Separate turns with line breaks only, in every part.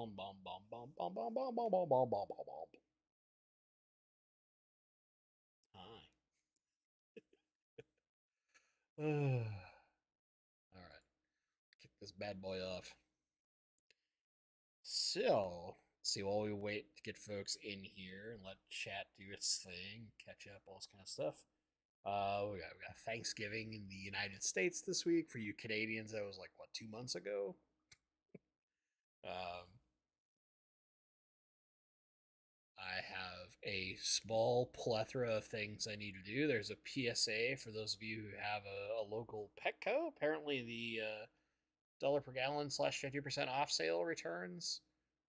bum bum bum bum bum bum bum bum bum bum bum bum bum. Hi. All right, kick this bad boy off. So, let's see, while we wait to get folks in here and let chat do its thing, catch up, all this kind of stuff. We got Thanksgiving in the United States this week. For you Canadians, that was like what, 2 months ago. Um, I have a small plethora of things I need to do. There's a PSA for those of you who have a local Petco. Apparently, the dollar per gallon slash 50% off sale returns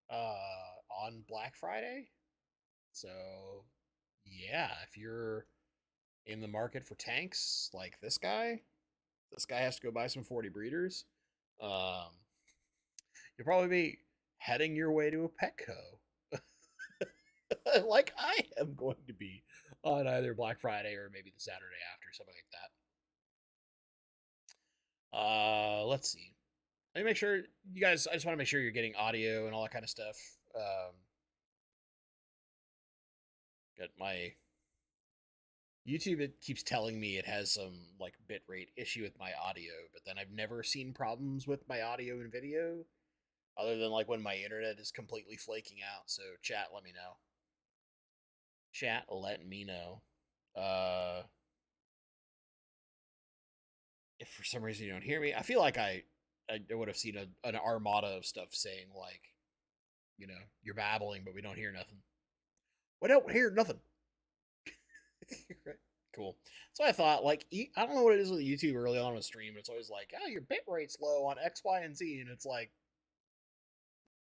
on Black Friday. So, yeah, if you're in the market for tanks like this guy has to go buy some 40 breeders. Um, you'll probably be heading your way to a Petco, like I am going to be on either Black Friday or maybe the Saturday after, something like that. Let's see. Let me make sure you guys. I just want to make sure you're getting audio and all that kind of stuff. Got my YouTube. It keeps telling me it has some like bitrate issue with my audio, but then I've never seen problems with my audio and video, other than like when my internet is completely flaking out. So chat, let me know. Chat, let me know. If for some reason you don't hear me, I feel like I would have seen an armada of stuff saying like, you're babbling, but we don't hear nothing. We don't hear nothing. Cool. So I thought, like, I don't know what it is with YouTube early on in the stream. It's always like, oh, your bit rate's low on X, Y, and Z, and it's like,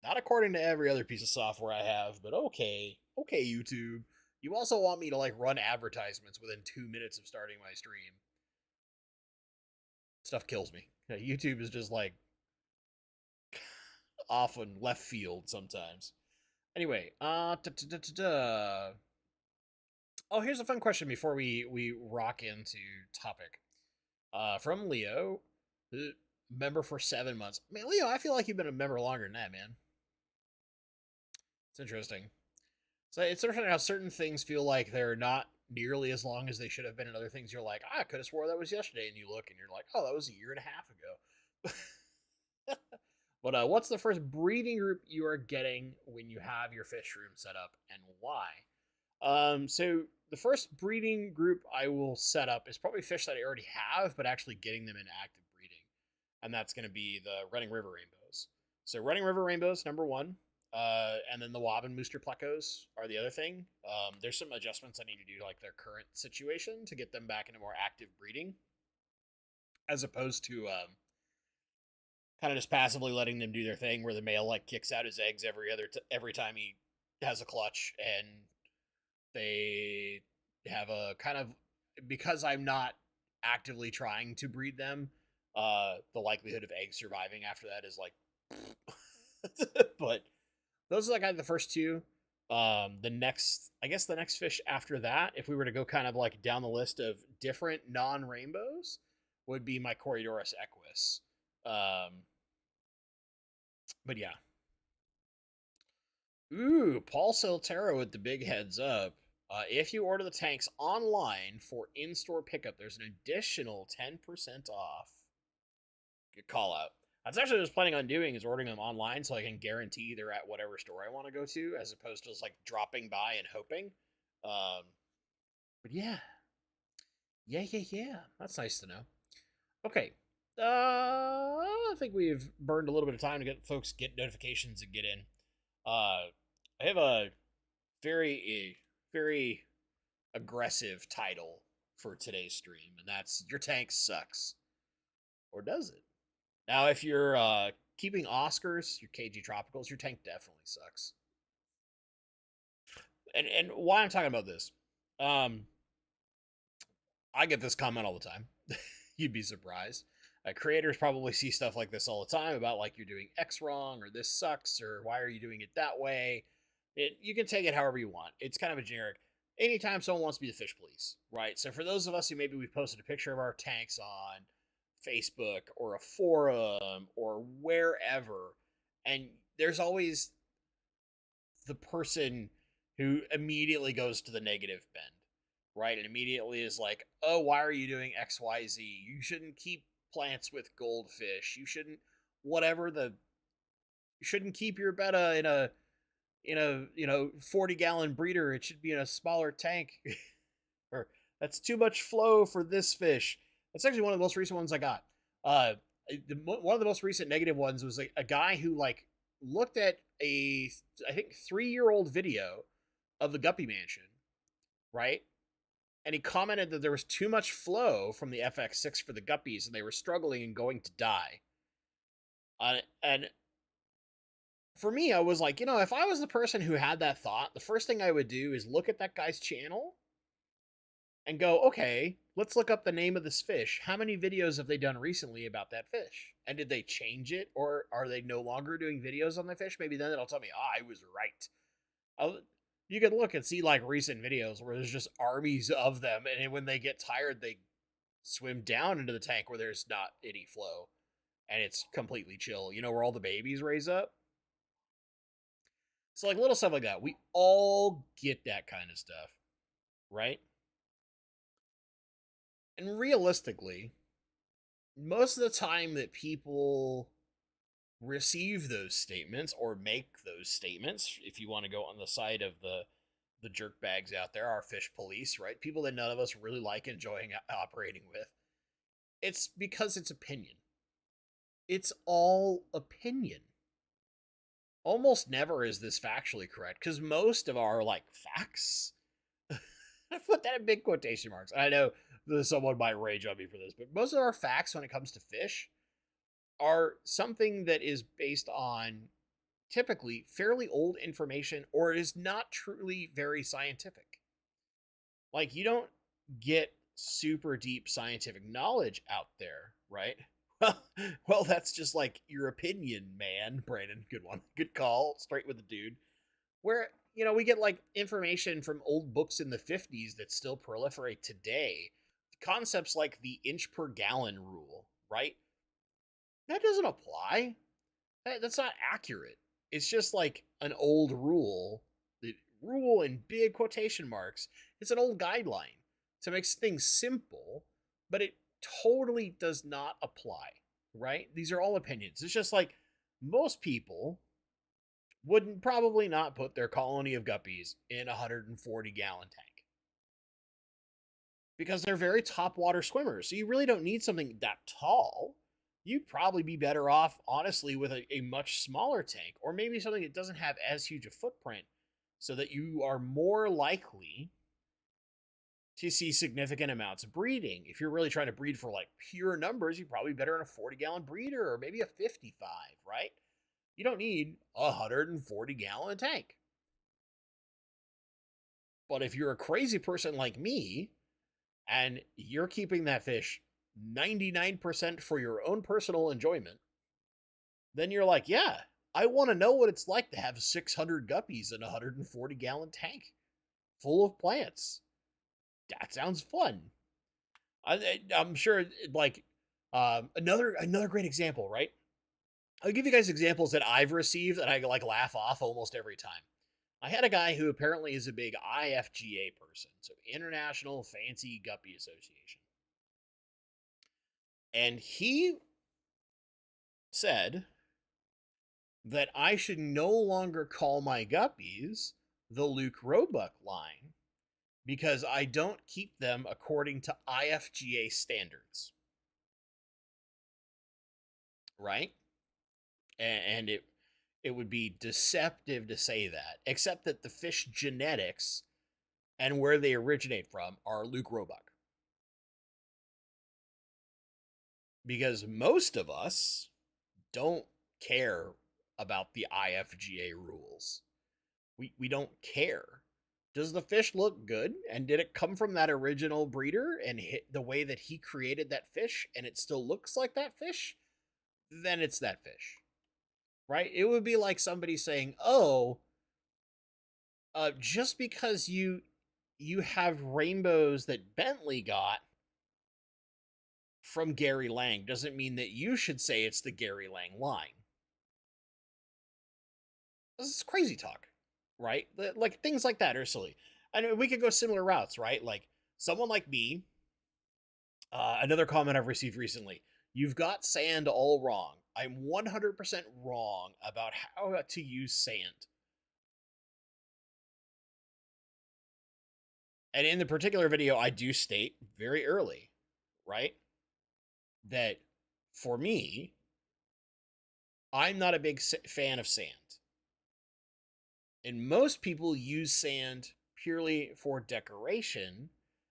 not according to every other piece of software I have, but okay, YouTube. You also want me to like run advertisements within 2 minutes of starting my stream. Stuff kills me. YouTube is just like off in left field sometimes. Anyway, oh, here's a fun question before we rock into topic. From Leo, member for 7 months. Man, Leo, I feel like you've been a member longer than that, man. It's interesting. So it's interesting how certain things feel like they're not nearly as long as they should have been, and other things you're like, I could have swore that was yesterday, and you look and you're like, oh, that was a year and a half ago. But what's the first breeding group you are getting when you have your fish room set up, and why? So the first breeding group I will set up is probably fish that I already have, but actually getting them in active breeding, and that's going to be the Running River Rainbows. So Running River Rainbows, number one, and then the Wob and Mooster Plecos are the other thing. There's some adjustments I need to do to like their current situation to get them back into more active breeding, as opposed to kind of just passively letting them do their thing, where the male like kicks out his eggs every time he has a clutch, and they have a kind of, because I'm not actively trying to breed them, the likelihood of eggs surviving after that is like but those are like kind of the first two. The next fish after that, if we were to go kind of like down the list of different non-rainbows, would be my Coriodoros equus. But yeah. Ooh, Paul Soltero with the big heads up. If you order the tanks online for in-store pickup, there's an additional 10% off. Good call out. That's actually what I was planning on doing, is ordering them online so I can guarantee they're at whatever store I want to go to, as opposed to just like dropping by and hoping. But yeah. Yeah. That's nice to know. Okay. I think we've burned a little bit of time to get folks get notifications and get in. I have a very aggressive title for today's stream, and that's "Your Tank Sucks," or does it? Now, if you're keeping Oscars, your KG Tropicals, your tank definitely sucks. And why I'm talking about this, I get this comment all the time. You'd be surprised. Creators probably see stuff like this all the time about like you're doing X wrong, or this sucks, or why are you doing it that way. You can take it however you want. It's kind of a generic. Anytime someone wants to be the fish police, right? So for those of us who maybe we've posted a picture of our tanks on Facebook or a forum or wherever, and there's always the person who immediately goes to the negative bend, right? And immediately is like, oh, why are you doing XYZ? You shouldn't keep plants with goldfish. You shouldn't, whatever the, you shouldn't keep your betta in a 40-gallon breeder. It should be in a smaller tank. Or that's too much flow for this fish. That's actually one of the most recent ones I got. Uh, one of the most recent negative ones was a guy who like looked at I think 3-year-old video of the Guppy Mansion, right? And he commented that there was too much flow from the FX6 for the guppies and they were struggling and going to die. And for me, I was like, if I was the person who had that thought, the first thing I would do is look at that guy's channel and go, okay, let's look up the name of this fish. How many videos have they done recently about that fish? And did they change it, or are they no longer doing videos on the fish? Maybe then it'll tell me, I was right. You can look and see like recent videos where there's just armies of them, and when they get tired, they swim down into the tank where there's not any flow, and it's completely chill. Where all the babies raise up. So like little stuff like that. We all get that kind of stuff, right? And realistically, most of the time that people receive those statements or make those statements, if you want to go on the side of the jerk bags out there, our fish police, right? People that none of us really like enjoying operating with. It's because it's opinion. It's all opinion. Almost never is this factually correct, because most of our like facts, I put that in big quotation marks. I know someone might rage on me for this, but most of our facts when it comes to fish are something that is based on typically fairly old information, or is not truly very scientific. Like, you don't get super deep scientific knowledge out there, right? Well, that's just like your opinion, man. Brandon, good one. Good call. Straight with the dude. Where, we get like information from old books in the 50s that still proliferate today. Concepts like the inch per gallon rule, right? That doesn't apply. That's not accurate. It's just like an old rule. The rule in big quotation marks. It's an old guideline to make things simple, but it totally does not apply, right? These are all opinions. It's just like most people would probably not put their colony of guppies in a 140-gallon tank because they're very top water swimmers. So you really don't need something that tall. You'd probably be better off, honestly, with a much smaller tank, or maybe something that doesn't have as huge a footprint, so that you are more likely to see significant amounts of breeding. If you're really trying to breed for like pure numbers, you're probably better in a 40-gallon breeder, or maybe a 55, right? You don't need a 140-gallon tank. But if you're a crazy person like me, and you're keeping that fish 99% for your own personal enjoyment, then you're like, yeah, I want to know what it's like to have 600 guppies in a 140-gallon tank full of plants. That sounds fun. I'm sure, like, another great example, right? I'll give you guys examples that I've received and I like laugh off almost every time. I had a guy who apparently is a big IFGA person, so International Fancy Guppy Association. And he said that I should no longer call my guppies the Luke Roebuck line because I don't keep them according to IFGA standards. Right? And it would be deceptive to say that, except that the fish genetics and where they originate from are Luke Roebuck. Because most of us don't care about the IFGA rules. We don't care. Does the fish look good? And did it come from that original breeder and hit the way that he created that fish and it still looks like that fish? Then it's that fish. Right? It would be like somebody saying, oh, just because you have rainbows that Bentley got from Gary Lang doesn't mean that you should say it's the Gary Lang line. This is crazy talk, right? Like things like that are silly. And we could go similar routes, right? Like someone like me, another comment I've received recently. You've got sand all wrong. I'm 100% wrong about how to use sand. And in the particular video, I do state very early, right, that for me, I'm not a big fan of sand. And most people use sand purely for decoration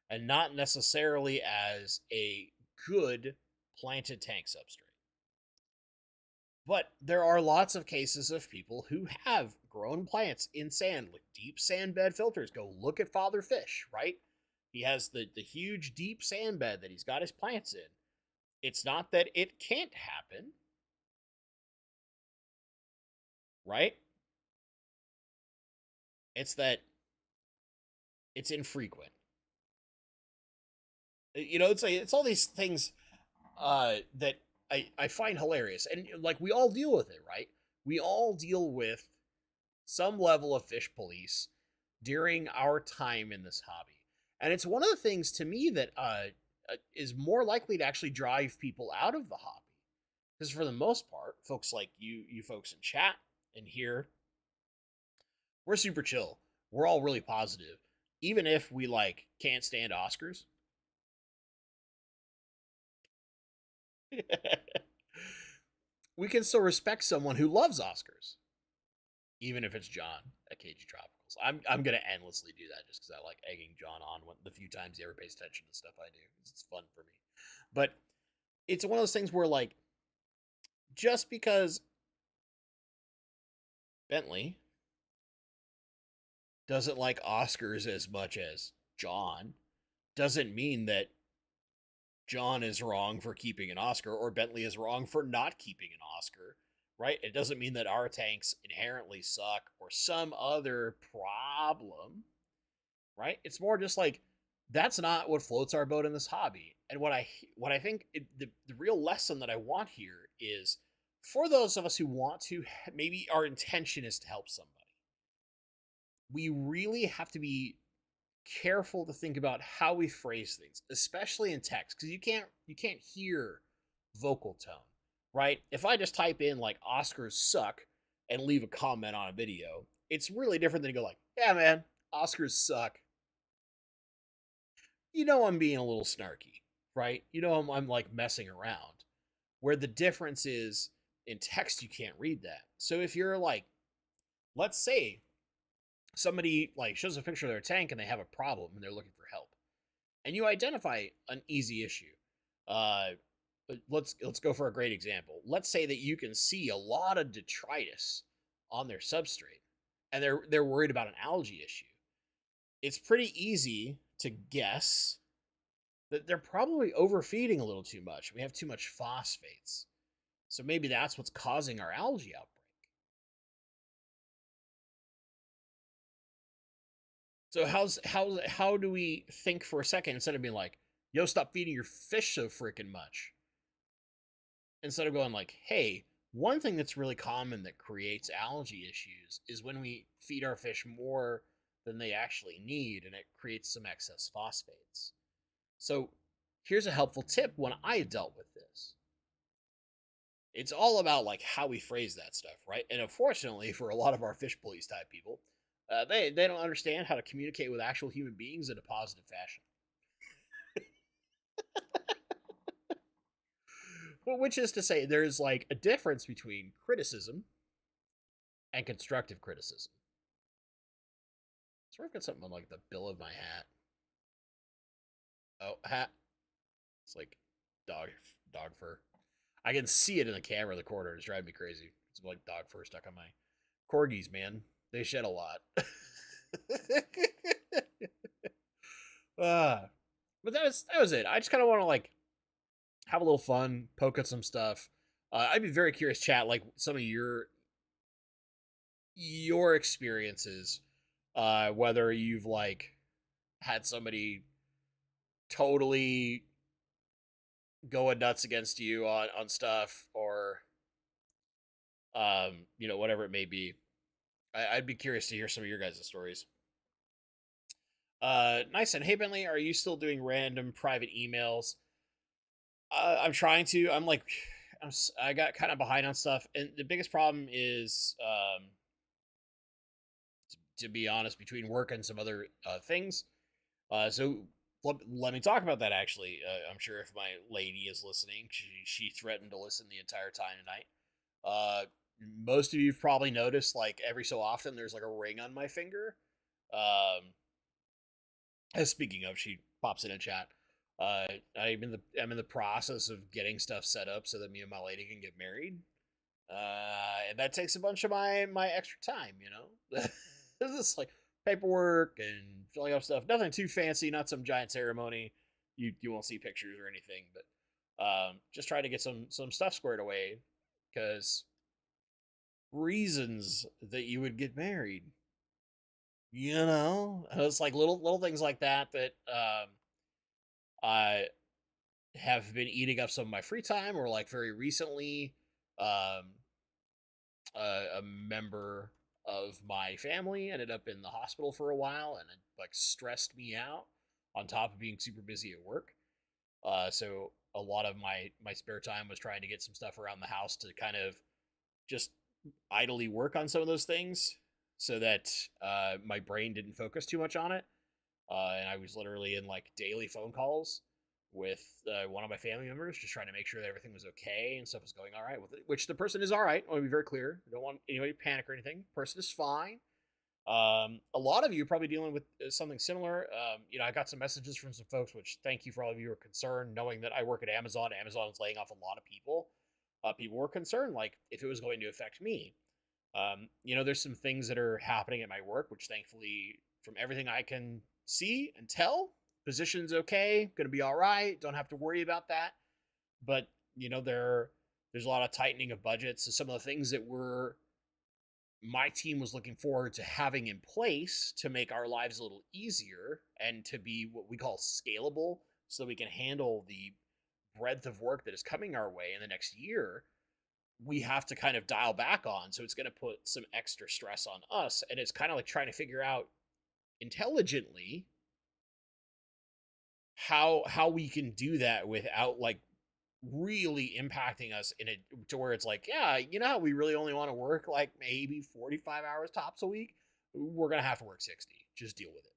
and not necessarily as a good planted tank substrate. But there are lots of cases of people who have grown plants in sand, like deep sand bed filters. Go look at Father Fish, right? He has the huge deep sand bed that he's got his plants in. It's not that it can't happen, right? It's that it's infrequent. You know, it's all these things that I find hilarious, and like we all deal with it, right? We all deal with some level of fish police during our time in this hobby, and it's one of the things to me that is more likely to actually drive people out of the hobby, because for the most part, folks like you folks in chat and here, we're super chill. We're all really positive, even if we like can't stand Oscars. We can still respect someone who loves Oscars, even if it's John at KG Tropicals. I'm gonna endlessly do that just because I like egging John on when, the few times he ever pays attention to stuff I do. It's fun for me. But it's one of those things where like just because Bentley doesn't like Oscars as much as John doesn't mean that John is wrong for keeping an Oscar or Bentley is wrong for not keeping an Oscar, right? It doesn't mean that our tanks inherently suck or some other problem, right? It's more just like that's not what floats our boat in this hobby. And what I think the real lesson that I want here is for those of us who want to, maybe our intention is to help somebody. We really have to be careful to think about how we phrase things, especially in text, because you can't hear vocal tone, right? If I just type in like Oscars suck and leave a comment on a video, it's really different than to go like, yeah, man, Oscars suck. You know I'm being a little snarky, right? You know I'm like messing around. Where the difference is in text, you can't read that. So if you're like, let's say somebody like shows a picture of their tank and they have a problem and they're looking for help, and you identify an easy issue. Uh, let's go for a great example. Let's say that you can see a lot of detritus on their substrate, and they're worried about an algae issue. It's pretty easy to guess that they're probably overfeeding a little too much. We have too much phosphates, so maybe that's what's causing our algae outbreak. So how do we think for a second instead of being like, "Yo, stop feeding your fish so freaking much," instead of going like, "Hey, one thing that's really common that creates algae issues is when we feed our fish more than they actually need, and it creates some excess phosphates." So here's a helpful tip when I dealt with this. It's all about like how we phrase that stuff, right? And unfortunately, for a lot of our fish police type people, they don't understand how to communicate with actual human beings in a positive fashion. Well, which is to say, there's like a difference between criticism and constructive criticism. So I've got something on like the bill of my hat. Oh, hat. It's like dog fur. I can see it in the camera in the corner. It's driving me crazy. It's like dog fur stuck on my corgis, man. They shed a lot. uh, but that was it. I just kind of want to like have a little fun, poke at some stuff. I'd be very curious, chat, like some of your experiences, whether you've like had somebody totally going nuts against you on stuff or whatever it may be. I'd be curious to hear some of your guys' stories. Nice. And hey, Bentley, are you still doing random private emails? I'm trying to. I'm like, I got kind of behind on stuff, and the biggest problem is, to be honest, between work and some other things. So let me talk about that. Actually, I'm sure if my lady is listening, she threatened to listen the entire time tonight. Uh, Most of you've probably noticed, like every so often, there's like a ring on my finger. Um, Speaking of, she pops in a chat. I'm in the process of getting stuff set up so that me and my lady can get married. And that takes a bunch of my extra time. This is like paperwork and filling up stuff. Nothing too fancy, not some giant ceremony. You won't see pictures or anything, but just trying to get some stuff squared away because reasons that you would get married. It's like little things like that I have been eating up some of my free time, or like very recently, um, a member of my family ended up in the hospital for a while, and it like stressed me out on top of being super busy at work. So a lot of my spare time was trying to get some stuff around the house to kind of just idly work on some of those things, so that my brain didn't focus too much on it. And I was literally in like daily phone calls with one of my family members, just trying to make sure that everything was okay and stuff was going all right with it. Which the person is all right. I want to be very clear. I don't want anybody to panic or anything. The person is fine. A lot of you are probably dealing with something similar. I got some messages from some folks, which thank you for all of you who are concerned, knowing that I work at Amazon. Amazon is laying off a lot of people. People were concerned, like if it was going to affect me. There's some things that are happening at my work, which thankfully, from everything I can see and tell, position's okay, gonna be all right. Don't have to worry about that. But there's a lot of tightening of budgets. So some of the things that were my team was looking forward to having in place to make our lives a little easier and to be what we call scalable, so we can handle the breadth of work that is coming our way in the next year, we have to kind of dial back on. So it's going to put some extra stress on us. And it's kind of like trying to figure out intelligently how we can do that without like really impacting us in it to where it's like, yeah, how we really only want to work like maybe 45 hours tops a week. We're going to have to work 60. Just deal with it.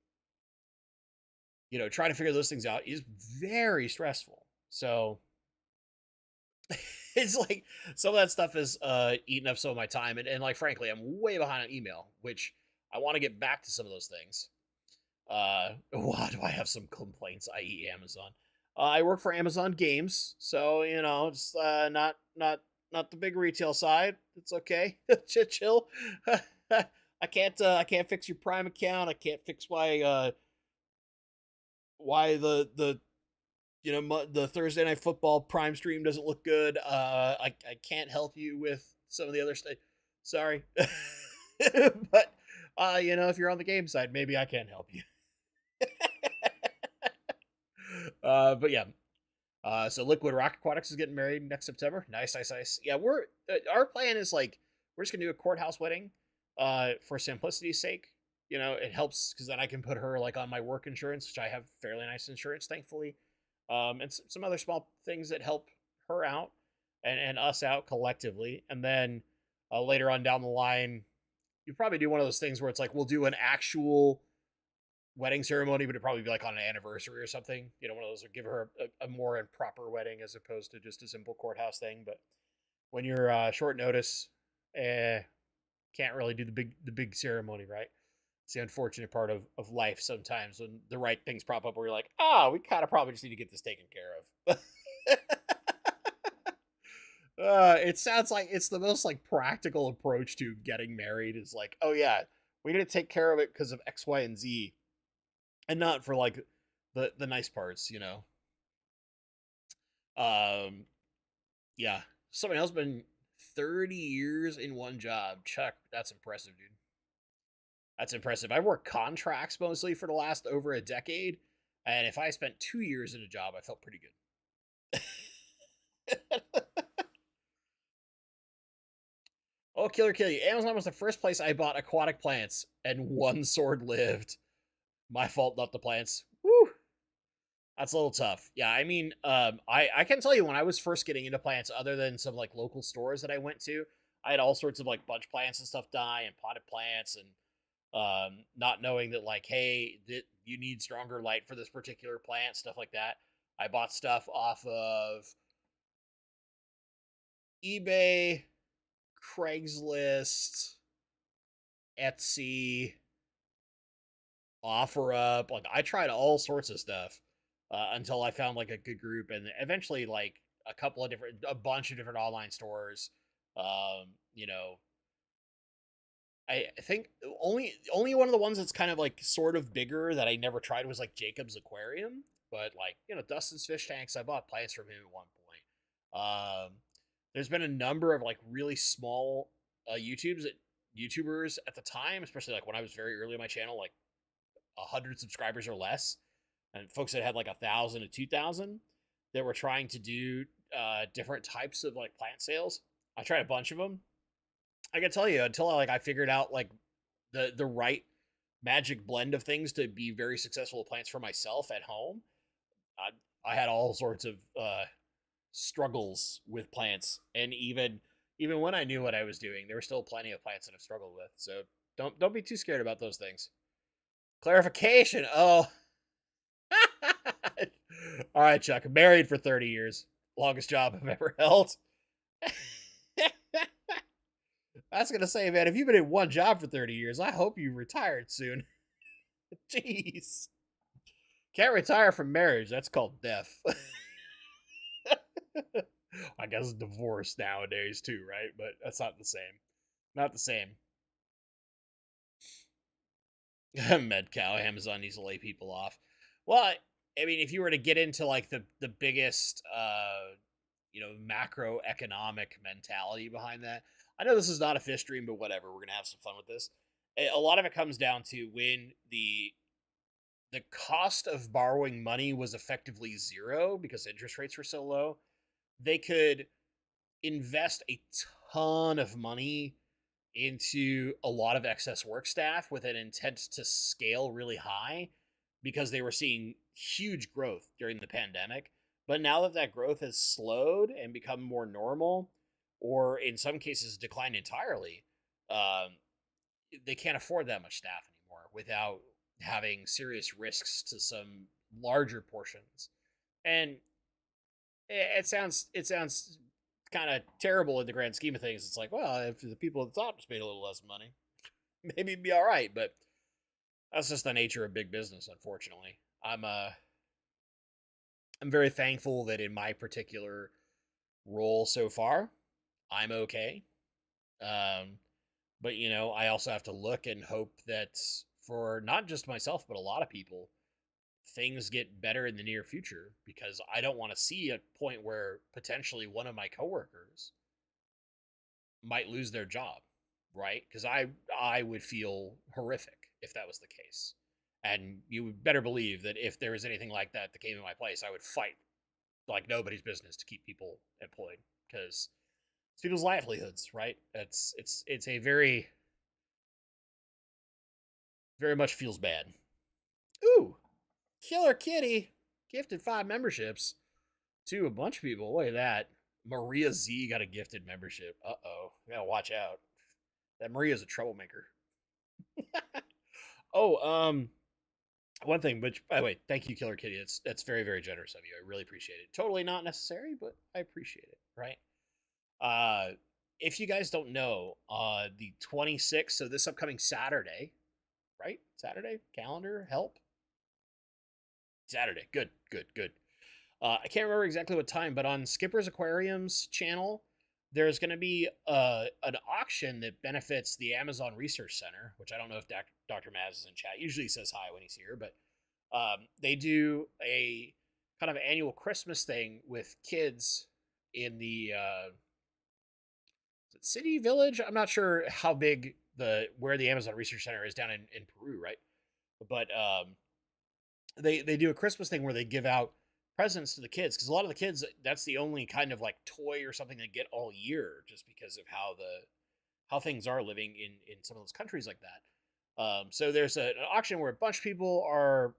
Trying to figure those things out is very stressful. So it's like some of that stuff is eating up some of my time, and like frankly, I'm way behind on email, which I want to get back to some of those things. Why do I have some complaints, i.e. Amazon? I work for Amazon Games, so it's not the big retail side. It's okay. Chill. I can't fix your Prime account. I can't fix why the Thursday night football Prime stream doesn't look good. I can't help you with some of the other stuff. Sorry. But if you're on the game side, maybe I can help you. But yeah. So Liquid Rock Aquatics is getting married next September. Nice, nice, nice. Yeah, our plan is like we're just gonna do a courthouse wedding, for simplicity's sake. It helps because then I can put her like on my work insurance, which I have fairly nice insurance, thankfully. And some other small things that help her out and us out collectively. And then later on down the line, you probably do one of those things where it's like we'll do an actual wedding ceremony, but it'd probably be like on an anniversary or something. One of those would give her a more improper wedding as opposed to just a simple courthouse thing. But when you're short notice, can't really do the big ceremony, right? It's the unfortunate part of life sometimes when the right things prop up where you're like, oh, we kind of probably just need to get this taken care of. It sounds like it's the most like practical approach to getting married is like, oh yeah, we need to take care of it because of X, Y, and Z, and not for like the nice parts. Um, yeah. Somebody else been 30 years in one job. Chuck, that's impressive, dude. That's impressive. I worked contracts mostly for the last over a decade, and if I spent 2 years in a job, I felt pretty good. Oh, Killer Kill You. Amazon was the first place I bought aquatic plants, and one sword lived. My fault, not the plants. Woo! That's a little tough. Yeah, I mean, I can tell you when I was first getting into plants, other than some like local stores that I went to, I had all sorts of like bunch plants and stuff die and potted plants and not knowing that like, hey, you need stronger light for this particular plant, stuff like that. I bought stuff off of eBay, Craigslist, Etsy, OfferUp. Like I tried all sorts of stuff until I found like a good group, and eventually like a bunch of different online stores. You know, I think only one of the ones that's kind of like sort of bigger that I never tried was like Jacob's Aquarium, but like Dustin's fish tanks, I bought plants from him at one point. There's been a number of like really small YouTubers at the time, especially like when I was very early in my channel, like 100 subscribers or less, and folks that had like 1,000 to 2,000 that were trying to do different types of like plant sales. I tried a bunch of them. I can tell you until I figured out like the right magic blend of things to be very successful at plants for myself at home. I had all sorts of struggles with plants, and even when I knew what I was doing, there were still plenty of plants that I've struggled with. So don't be too scared about those things. Clarification. Oh, all right, Chuck. Married for 30 years, longest job I've ever held. I was gonna say, man, if you've been in one job for 30 years, I hope you retired soon. Jeez. Can't retire from marriage. That's called death. I guess divorce nowadays too, right? But that's not the same. Not the same. Medcow, Amazon needs to lay people off. Well, I mean, if you were to get into like the biggest macroeconomic mentality behind that, I know this is not a fish stream, but whatever. We're gonna have some fun with this. A lot of it comes down to when the cost of borrowing money was effectively zero because interest rates were so low. They could invest a ton of money into a lot of excess work staff with an intent to scale really high because they were seeing huge growth during the pandemic. But now that that growth has slowed and become more normal, or in some cases declined entirely, um, they can't afford that much staff anymore without having serious risks to some larger portions. And it sounds kind of terrible in the grand scheme of things. It's like, well, if the people at the top just made a little less money, maybe it'd be all right. But that's just the nature of big business, unfortunately. I'm very thankful that in my particular role so far, I'm okay. Um, but I also have to look and hope that for not just myself, but a lot of people, things get better in the near future because I don't want to see a point where potentially one of my coworkers might lose their job, right? Because I would feel horrific if that was the case. And you would better believe that if there was anything like that that came in my place, I would fight like nobody's business to keep people employed because it's people's livelihoods, right? It's a very much feels bad. Ooh, Killer Kitty gifted 5 memberships to a bunch of people. Look at that. Maria Z got a gifted membership. Uh-oh. We gotta watch out. That Maria's a troublemaker. Oh, one thing, which by the way, thank you, Killer Kitty. That's very, very generous of you. I really appreciate it. Totally not necessary, but I appreciate it, right? If you guys don't know, the 26th, so this upcoming Saturday, right? Saturday? Calendar? Help? Saturday. Good, good, good. I can't remember exactly what time, but on Skipper's Aquarium's channel, there's going to be an auction that benefits the Amazon Research Center, which I don't know if Dr. Maz is in chat. Usually he says hi when he's here, but they do a kind of annual Christmas thing with kids in the city village. I'm not sure how big where the Amazon Research Center is down in Peru, right? But they do a Christmas thing where they give out presents to the kids because a lot of the kids, that's the only kind of like toy or something they get all year just because of how how things are living in some of those countries like that. So there's an auction where a bunch of people are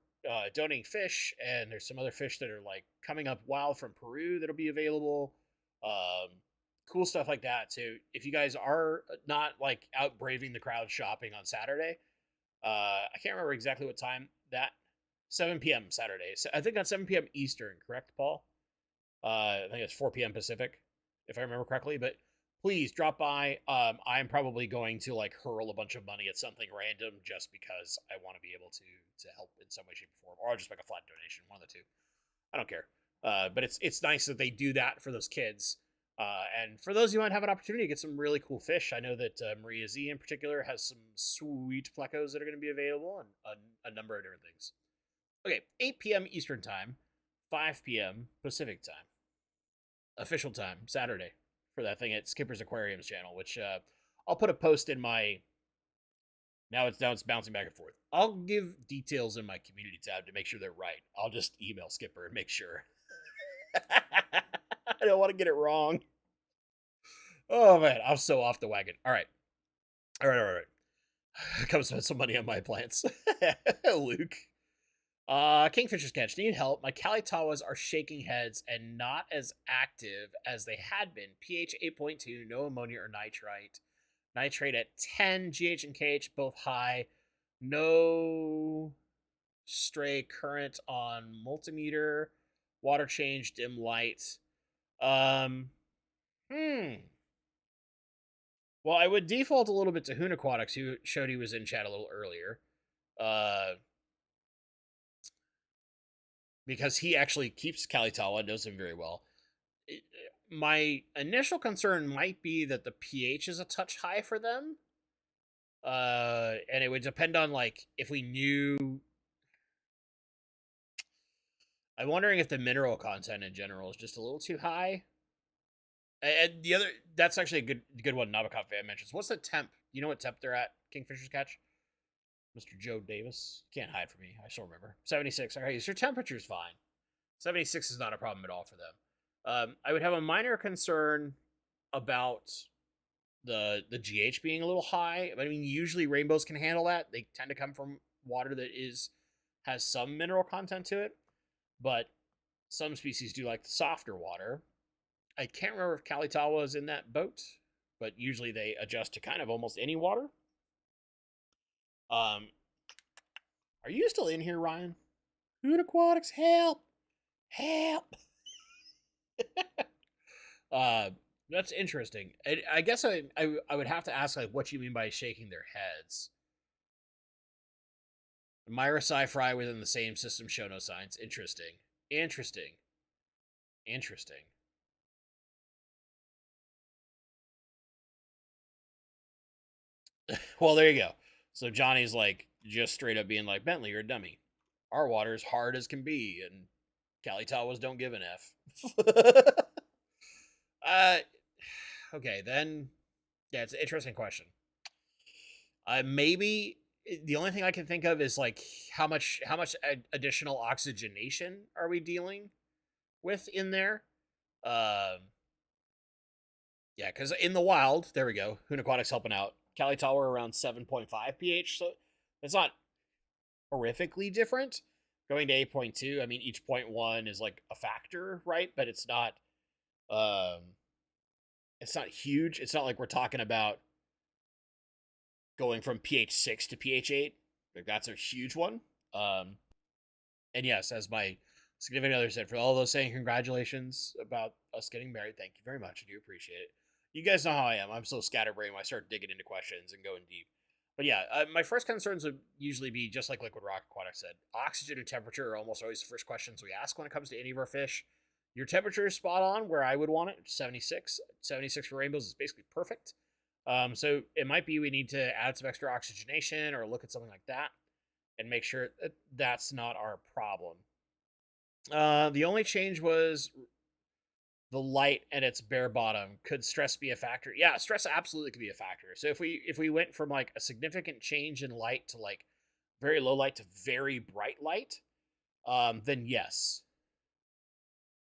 donating fish, and there's some other fish that are like coming up wild from Peru that'll be available. Um, cool stuff like that. So if you guys are not like out braving the crowd shopping on Saturday, I can't remember exactly what time that 7 p.m. Saturday. So I think that's 7 p.m. Eastern, correct, Paul? I think it's 4 p.m. Pacific, if I remember correctly. But please drop by. I'm probably going to like hurl a bunch of money at something random just because I want to be able to help in some way, shape, or form, or I'll just make a flat donation, one of the two. I don't care. But it's nice that they do that for those kids. And for those who might have an opportunity to get some really cool fish, I know that Maria Z in particular has some sweet plecos that are going to be available, and a number of different things. Okay, 8 p.m. Eastern Time, 5 p.m. Pacific Time. Official time, Saturday, for that thing at Skipper's Aquariums channel, which I'll put a post in my... Now it's bouncing back and forth. I'll give details in my community tab to make sure they're right. I'll just email Skipper and make sure. I don't want to get it wrong. Oh man, I'm so off the wagon. All right. Come spend some money on my plants. Luke. Kingfisher's Catch. Need help. My Kalitawas are shaking heads and not as active as they had been. pH 8.2, no ammonia or nitrite. Nitrate at 10, GH and KH both high. No stray current on multimeter. Water change, dim light. Well, I would default a little bit to Hunaquatics, who showed he was in chat a little earlier. Because he actually keeps Kalitawa, knows him very well. My initial concern might be that the pH is a touch high for them. And it would depend on, like, if we knew... I'm wondering if the mineral content in general is just a little too high. And the other... That's actually a good one Nabokov fan mentions. What's the temp? You know what temp they're at, Kingfisher's Catch? Mr. Joe Davis. Can't hide from me. I still remember. 76. Okay, so your temperature's fine. 76 is not a problem at all for them. I would have a minor concern about the GH being a little high. I mean, usually rainbows can handle that. They tend to come from water that has some mineral content to it, but some species do like the softer water. I can't remember if Kalitawa is in that boat, but usually they adjust to kind of almost any water. Are you still in here, Ryan? Food Aquatics, help! Help! That's interesting. I guess I would have to ask, like, what you mean by shaking their heads. Myra Sci-Fry within the same system show no signs. Interesting. Well, there you go. So Johnny's like just straight up being like, Bentley, you're a dummy. Our water's hard as can be, and Kalitawas don't give an F. Okay, then yeah, it's an interesting question. Maybe the only thing I can think of is like how much additional oxygenation are we dealing with in there? Yeah, because in the wild, there we go. Hunaquatics helping out. Kalitawa around 7.5 pH, so it's not horrifically different. Going to 8.2, I mean, each 0.1 is like a factor, right? But it's not huge. It's not like we're talking about going from pH 6 to pH 8. Like, that's a huge one. And yes, as my significant other said, for all those saying congratulations about us getting married, thank you very much. I do appreciate it. You guys know how I am. I'm so scatterbrained when I start digging into questions and going deep. But yeah, my first concerns would usually be, just like Liquid Rock Aquatic said, oxygen and temperature are almost always the first questions we ask when it comes to any of our fish. Your temperature is spot on where I would want it, 76. 76 for rainbows is basically perfect. So it might be we need to add some extra oxygenation or look at something like that and make sure that that's not our problem. The only change was the light and its bare bottom. Could stress be a factor? Yeah, stress absolutely could be a factor. So if we went from like a significant change in light to like very low light to very bright light, then yes.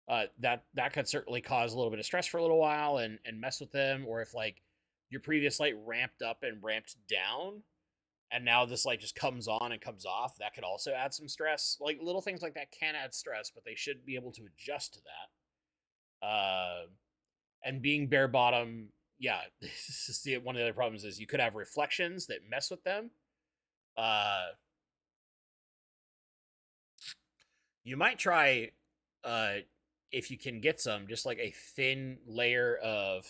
That could certainly cause a little bit of stress for a little while and mess with them. Or if like your previous light ramped up and ramped down, and now this light just comes on and comes off. That could also add some stress. Like little things like that can add stress, but they should be able to adjust to that. And being bare bottom, yeah, this is one of the other problems is you could have reflections that mess with them. You might try, uh, if you can get some, just like a thin layer of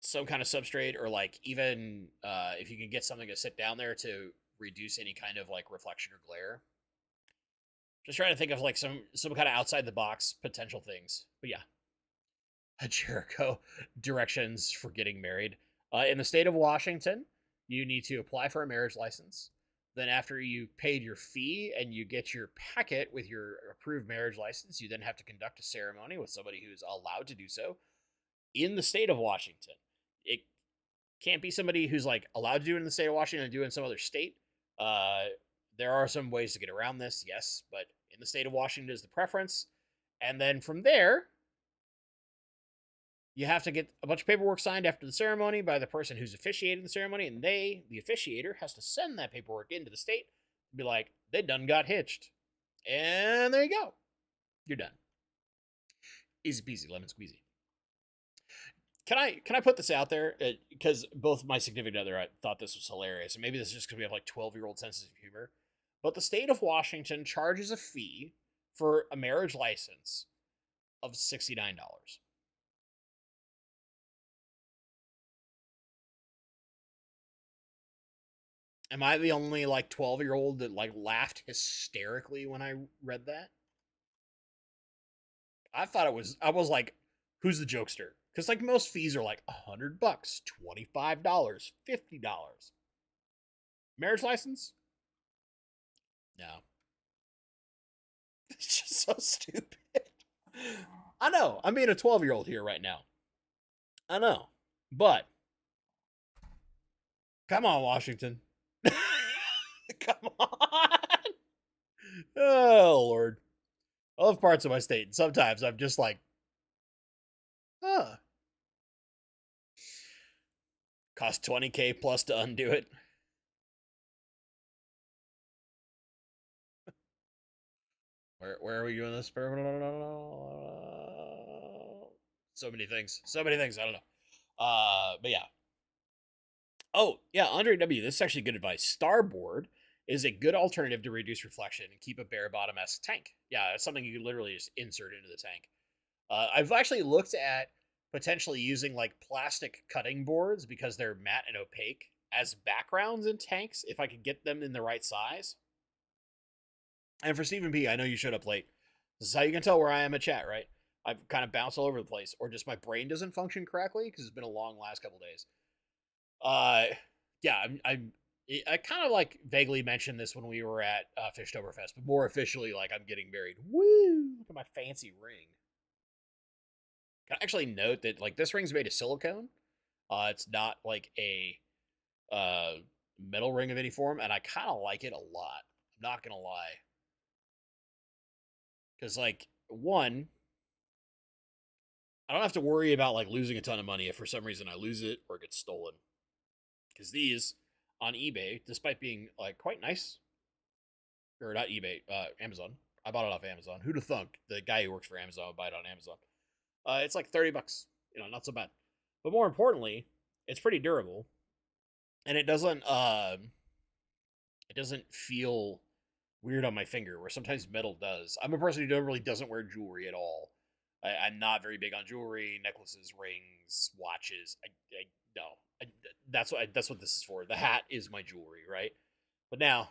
some kind of substrate, or like even if you can get something to sit down there to reduce any kind of like reflection or glare. Just trying to think of like some kind of outside the box potential things. But yeah, Jericho directions for getting married. In the state of Washington, you need to apply for a marriage license. Then, after you paid your fee and you get your packet with your approved marriage license, you then have to conduct a ceremony with somebody who's allowed to do so in the state of Washington. It can't be somebody who's like allowed to do it in the state of Washington and do it in some other state. There are some ways to get around this, yes, but in the state of Washington is the preference. And then from there, you have to get a bunch of paperwork signed after the ceremony by the person who's officiating the ceremony, and the officiator, has to send that paperwork into the state and be like, they done got hitched. And there you go. You're done. Easy peasy, lemon squeezy. Can I put this out there? Because both my significant other, I thought this was hilarious, and maybe this is just because we have like 12-year-old senses of humor. But the state of Washington charges a fee for a marriage license of $69. Am I the only like 12-year-old that like laughed hysterically when I read that? I was like, who's the jokester? Because like most fees are like $100, $25, $50. Marriage license? No. It's just so stupid. I know. I'm being a 12-year-old here right now. I know. But come on, Washington. Come on. Oh, Lord. I love parts of my state, and sometimes I'm just like, huh. Cost $20K plus to undo it. Where are we doing this? So many things. So many things. I don't know. But yeah. Oh, yeah, Andre W. This is actually good advice. Starboard is a good alternative to reduce reflection and keep a bare bottom-esque tank. Yeah, it's something you can literally just insert into the tank. I've actually looked at potentially using like plastic cutting boards because they're matte and opaque as backgrounds in tanks if I could get them in the right size. And for Stephen P, I know you showed up late. This is how you can tell where I am at chat, right? I've kind of bounced all over the place, or just my brain doesn't function correctly because it's been a long last couple days. Yeah, I kind of like vaguely mentioned this when we were at Fishtoberfest, but more officially, like I'm getting married. Woo! Look at my fancy ring. Can I actually note that like this ring's made of silicone? It's not like a metal ring of any form, and I kind of like it a lot. I'm not gonna lie, because like one, I don't have to worry about like losing a ton of money if for some reason I lose it or it gets stolen. Because these on eBay, despite being like quite nice, or not eBay, Amazon. I bought it off Amazon. Who'd have thunk the guy who works for Amazon would buy it on Amazon? It's like $30. You know, not so bad. But more importantly, it's pretty durable, and it doesn't feel weird on my finger, where sometimes metal does. I'm a person who really doesn't wear jewelry at all. I'm not very big on jewelry, necklaces, rings, watches. I no. That's what this is for. The hat is my jewelry, right? But now,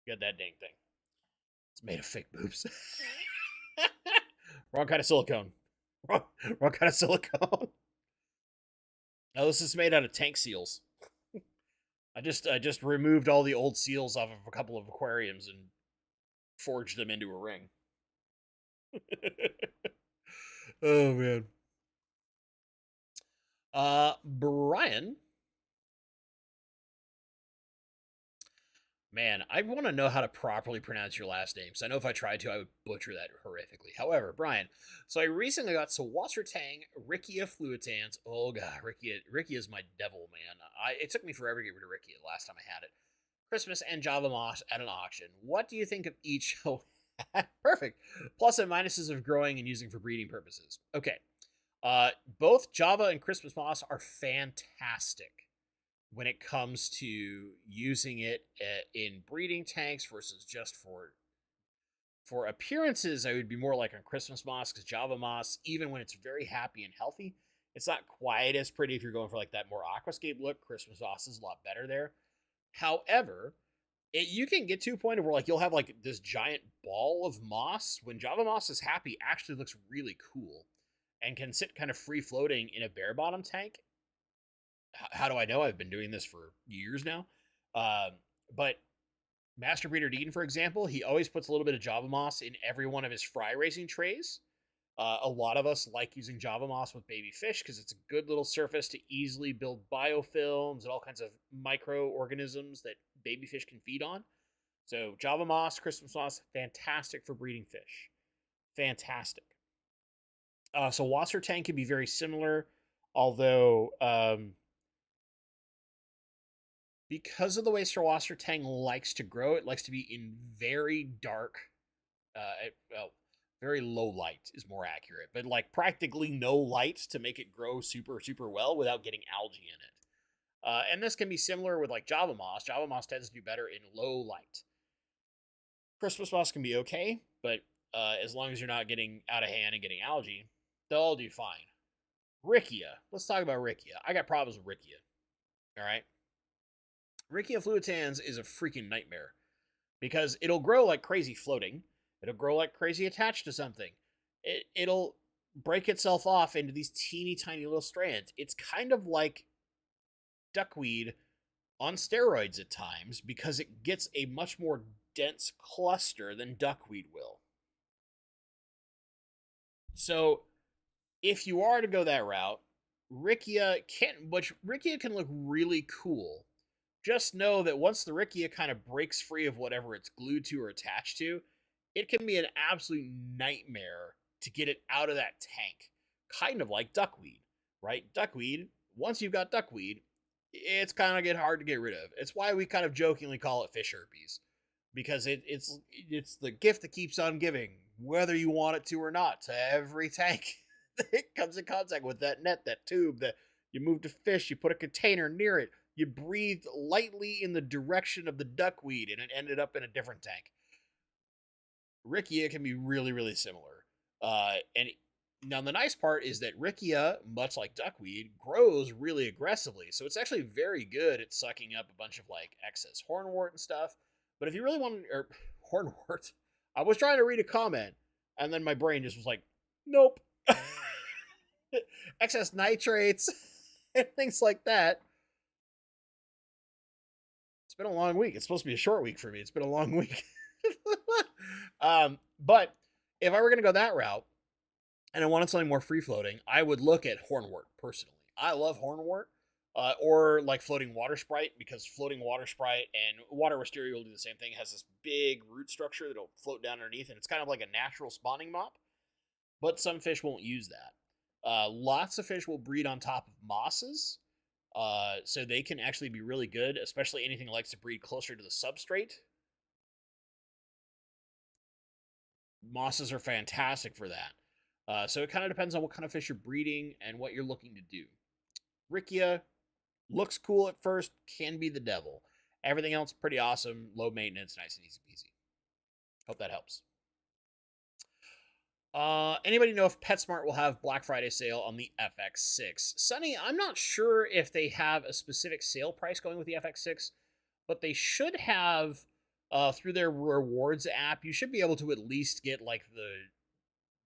you got that dang thing. It's made of fake boobs. Wrong kind of silicone. Wrong kind of silicone. Now this is made out of tank seals. I just removed all the old seals off of a couple of aquariums and forged them into a ring. Oh man. Brian Man, I want to know how to properly pronounce your last name. So I know if I tried to, I would butcher that horrifically. However, Brian, so I recently got Sawassertang Rickia Fluitans. Oh god, Rickia is my devil, man. It took me forever to get rid of Rickia the last time I had it. Christmas and Java Moss at an auction. What do you think of each? Oh, perfect. Plus and minuses of growing and using for breeding purposes. Okay. Both Java and Christmas Moss are fantastic when it comes to using it in breeding tanks versus just for appearances. I would be more like on Christmas Moss, because Java Moss, even when it's very happy and healthy, it's not quite as pretty. If you're going for like that more aquascape look, Christmas Moss is a lot better there. However, you can get to a point where like you'll have like this giant ball of moss. When Java Moss is happy, actually looks really cool and can sit kind of free floating in a bare bottom tank. How do I know? I've been doing this for years now. But Master Breeder Dean, for example, he always puts a little bit of Java Moss in every one of his fry raising trays. A lot of us like using Java Moss with baby fish because it's a good little surface to easily build biofilms and all kinds of microorganisms that baby fish can feed on. So Java Moss, Christmas Moss, fantastic for breeding fish. Fantastic. So Wasser Tank can be very similar, although because of the way Wasser Tank likes to grow, it likes to be in very dark, well, very low light is more accurate, but like practically no light to make it grow super, super well without getting algae in it. And this can be similar with like Java Moss. Java Moss tends to do better in low light. Christmas Moss can be okay, but as long as you're not getting out of hand and getting algae, they'll all do fine. Rickia. Let's talk about Rickia. I got problems with Rickia. All right. Rickia fluitans is a freaking nightmare because it'll grow like crazy floating. It'll grow like crazy attached to something. It'll break itself off into these teeny tiny little strands. It's kind of like duckweed on steroids at times because it gets a much more dense cluster than duckweed will. So if you are to go that route, Rickia can look really cool. Just know that once the Rickia kind of breaks free of whatever it's glued to or attached to, it can be an absolute nightmare to get it out of that tank. Kind of like duckweed, right? Duckweed, once you've got duckweed, it's kind of get hard to get rid of. It's why we kind of jokingly call it fish herpes, because it's the gift that keeps on giving, whether you want it to or not, to every tank that comes in contact with that net, that tube, that you move to fish, you put a container near it, you breathed lightly in the direction of the duckweed, and it ended up in a different tank. Rickia can be really, really similar. And now the nice part is that Rickia, much like duckweed, grows really aggressively. So it's actually very good at sucking up a bunch of like excess hornwort and stuff. But if you really want, or hornwort, I was trying to read a comment, and then my brain just was like, nope. Excess nitrates and things like that. It's been a long week. It's supposed to be a short week for me. It's been a long week. But if I were going to go that route and I wanted something more free floating, I would look at hornwort personally. I love hornwort, or like floating water sprite, because floating water sprite and water wisteria will do the same thing. It has this big root structure that'll float down underneath, and it's kind of like a natural spawning mop. But some fish won't use that. Lots of fish will breed on top of mosses. So they can actually be really good, especially anything that likes to breed closer to the substrate. Mosses are fantastic for that. So it kind of depends on what kind of fish you're breeding and what you're looking to do. Rickia looks cool at first, can be the devil. Everything else pretty awesome, low maintenance, nice and easy peasy. Hope that helps. Anybody know if PetSmart will have Black Friday sale on the FX6? Sonny, I'm not sure if they have a specific sale price going with the FX6, but they should have, through their rewards app, you should be able to at least get like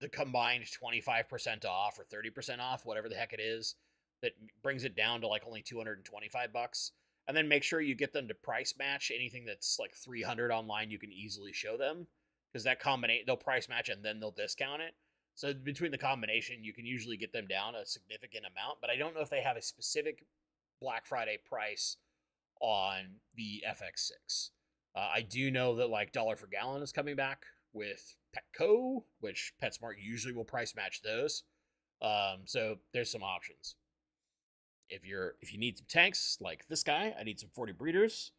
the combined 25% off or 30% off, whatever the heck it is, that brings it down to like only $225. And then make sure you get them to price match anything that's like 300 online. You can easily show them, because that combination, they'll price match and then they'll discount it. So between the combination, you can usually get them down a significant amount, but I don't know if they have a specific Black Friday price on the FX6. I do know that like dollar for gallon is coming back with Petco, which PetSmart usually will price match those. So there's some options. If you need some tanks like this guy, I need some 40 breeders.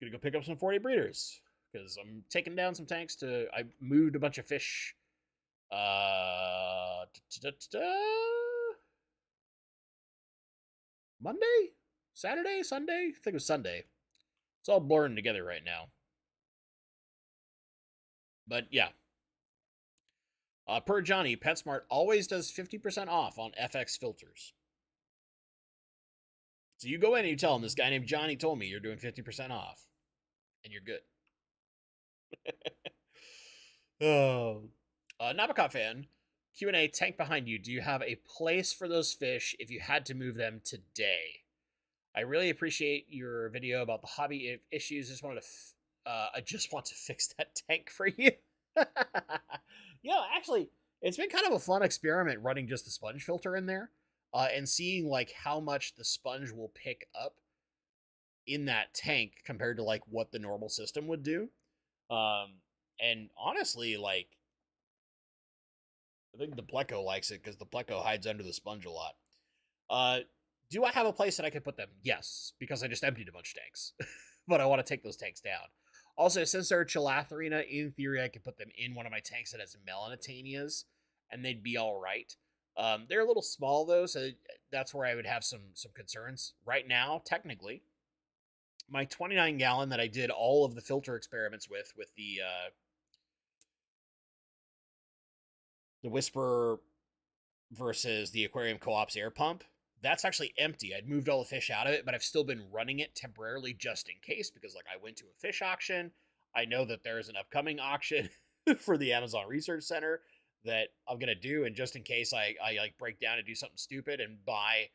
Gonna go pick up some 40 breeders because I'm taking down some tanks to. I moved a bunch of fish. Uh, Monday, Saturday, Sunday. I think it was Sunday. It's all blurring together right now. But yeah, per Johnny, PetSmart always does 50% off on FX filters. So you go in and you tell him this guy named Johnny told me you're doing 50% off, and you're good. Oh, Nabokov fan, Q&A tank behind you. Do you have a place for those fish if you had to move them today? I really appreciate your video about the hobby issues. I just want to fix that tank for you. Actually, it's been kind of a fun experiment running just the sponge filter in there, and seeing like how much the sponge will pick up in that tank compared to like what the normal system would do. And honestly, like I think the Pleco likes it because the Pleco hides under the sponge a lot. Do I have a place that I could put them? Yes, because I just emptied a bunch of tanks, but I want to take those tanks down. Also, since they're Chilatherina, in theory, I could put them in one of my tanks that has Melanitanias, and they'd be all right. They're a little small though, so that's where I would have some concerns. Right now, technically, my 29 gallon that I did all of the filter experiments with the Whisper versus the Aquarium Co-op's air pump, that's actually empty. I'd moved all the fish out of it, but I've still been running it temporarily just in case because like I went to a fish auction. I know that there's an upcoming auction for the Amazon Research Center that I'm gonna do, and just in case I like break down and do something stupid and buy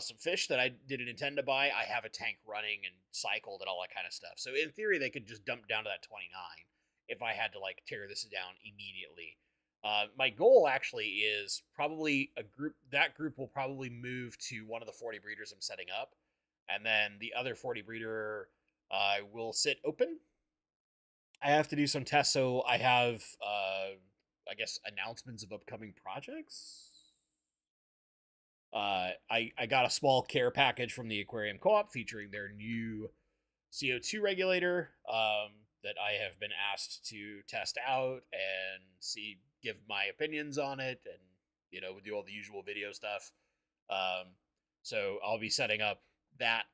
some fish that I didn't intend to buy, I have a tank running and cycled and all that kind of stuff. So in theory, they could just dump down to that 29 if I had to like tear this down immediately. My goal actually is probably a group. That group will probably move to one of the 40 breeders I'm setting up, and then the other 40 breeder will sit open. I have to do some tests, so I have, I guess, announcements of upcoming projects. I got a small care package from the Aquarium Co-op featuring their new CO2 regulator that I have been asked to test out and give my opinions on it, and we do all the usual video stuff. So I'll be setting up that,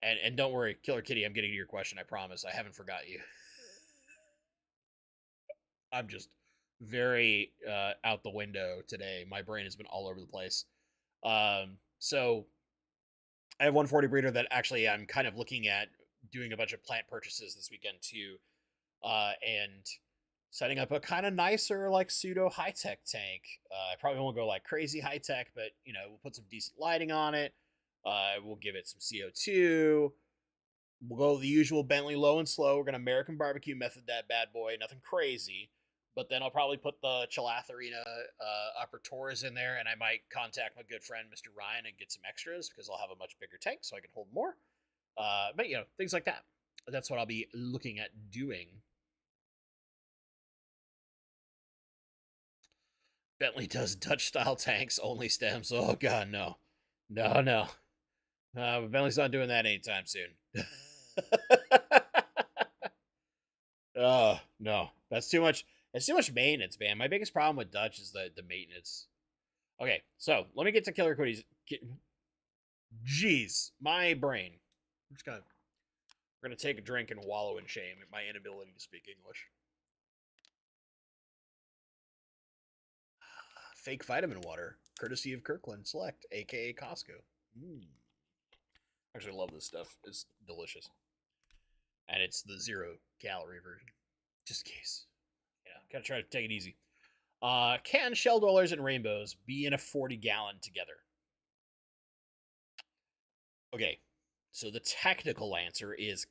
and don't worry, Killer Kitty, I'm getting to your question. I promise, I haven't forgot you. I'm just very out the window today. My brain has been all over the place. So I have 140 breeder that actually I'm kind of looking at doing a bunch of plant purchases this weekend too, and setting up a kind of nicer like pseudo high tech tank. I probably won't go like crazy high tech, but we'll put some decent lighting on it. We'll give it some CO2. We'll go the usual Bentley low and slow. We're gonna American barbecue method that bad boy. Nothing crazy. But then I'll probably put the Chilatherina upper Taurus in there, and I might contact my good friend Mr. Ryan and get some extras because I'll have a much bigger tank so I can hold more. But things like that. That's what I'll be looking at doing. Bentley does Dutch style tanks, only stems. Oh god, no. No. Bentley's not doing that anytime soon. Oh, no. That's too much. It's too much maintenance, man. My biggest problem with Dutch is the maintenance. Okay, so let me get to Killer Cody's. Jeez, my brain. We're gonna take a drink and wallow in shame at my inability to speak English. Fake vitamin water, courtesy of Kirkland Select, aka Costco. Actually, love this stuff. It's delicious, and it's the 0-calorie version, just in case. Gotta try to take it easy. Can shell dwellers and rainbows be in a 40-gallon together? Okay, so the technical answer is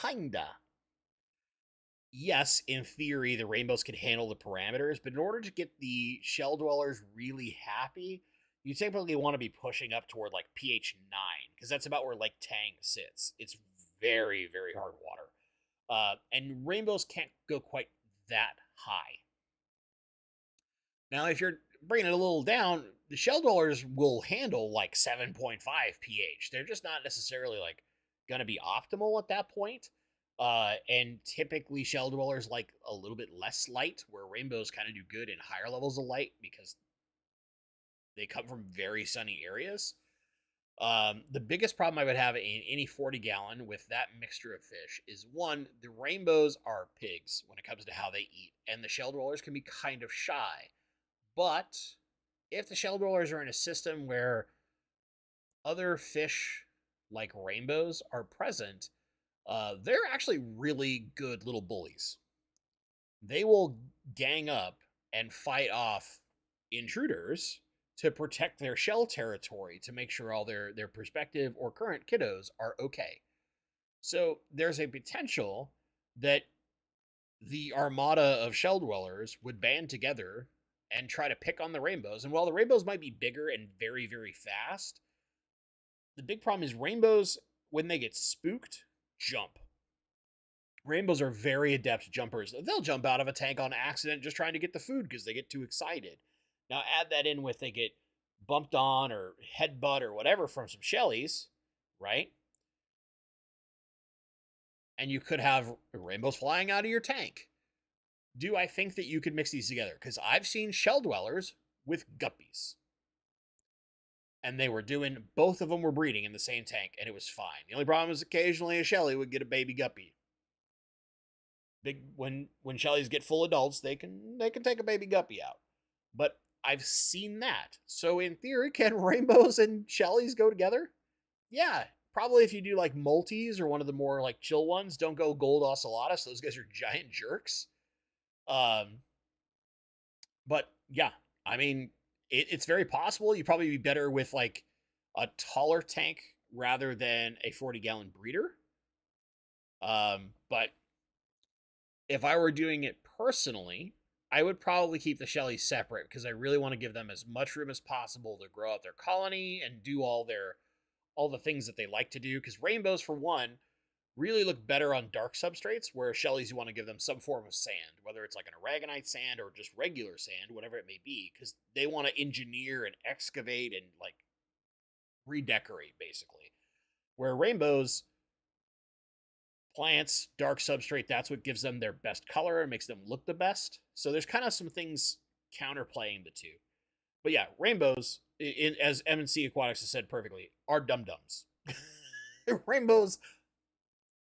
kinda. Yes, in theory, the rainbows can handle the parameters, but in order to get the shell dwellers really happy, you typically want to be pushing up toward like pH 9, because that's about where Lake Tang sits. It's very, very hard water. And rainbows can't go quite that high. Now, if you're bringing it a little down, the shell dwellers will handle like 7.5 pH. They're just not necessarily like going to be optimal at that point. And typically shell dwellers like a little bit less light, where rainbows kind of do good in higher levels of light because they come from very sunny areas. The biggest problem I would have in any 40 gallon with that mixture of fish is one, the rainbows are pigs when it comes to how they eat, and the shell dwellers can be kind of shy. But if the shell dwellers are in a system where other fish like rainbows are present, they're actually really good little bullies. They will gang up and fight off intruders to protect their shell territory to make sure all their prospective or current kiddos are okay. So there's a potential that the armada of shell dwellers would band together and try to pick on the rainbows. And while the rainbows might be bigger and very, very fast, the big problem is rainbows, when they get spooked, jump. Rainbows are very adept jumpers. They'll jump out of a tank on accident just trying to get the food because they get too excited. Now add that in with they get bumped on or headbutt or whatever from some shellies, right? And you could have rainbows flying out of your tank. Do I think that you could mix these together? Because I've seen shell dwellers with guppies. And they were doing, both of them were breeding in the same tank, and it was fine. The only problem is occasionally a shelly would get a baby guppy. When shellies get full adults, they can take a baby guppy out. But I've seen that. So in theory, can rainbows and shellies go together? Yeah, probably if you do like multis or one of the more like chill ones. Don't go gold ocellatus. Those guys are giant jerks. But yeah, I mean, it's very possible. You'd probably be better with like a taller tank rather than a 40-gallon breeder. But if I were doing it personally, I would probably keep the shellies separate because I really want to give them as much room as possible to grow out their colony and do all the things that they like to do. Because rainbows, for one, really look better on dark substrates, where shellies, you want to give them some form of sand, whether it's like an aragonite sand or just regular sand, whatever it may be, because they want to engineer and excavate and like redecorate, basically. Where rainbows, plants, dark substrate, that's what gives them their best color and makes them look the best. So there's kind of some things counterplaying the two. But yeah, rainbows, as M&C Aquatics has said perfectly, are dum-dums. Rainbows,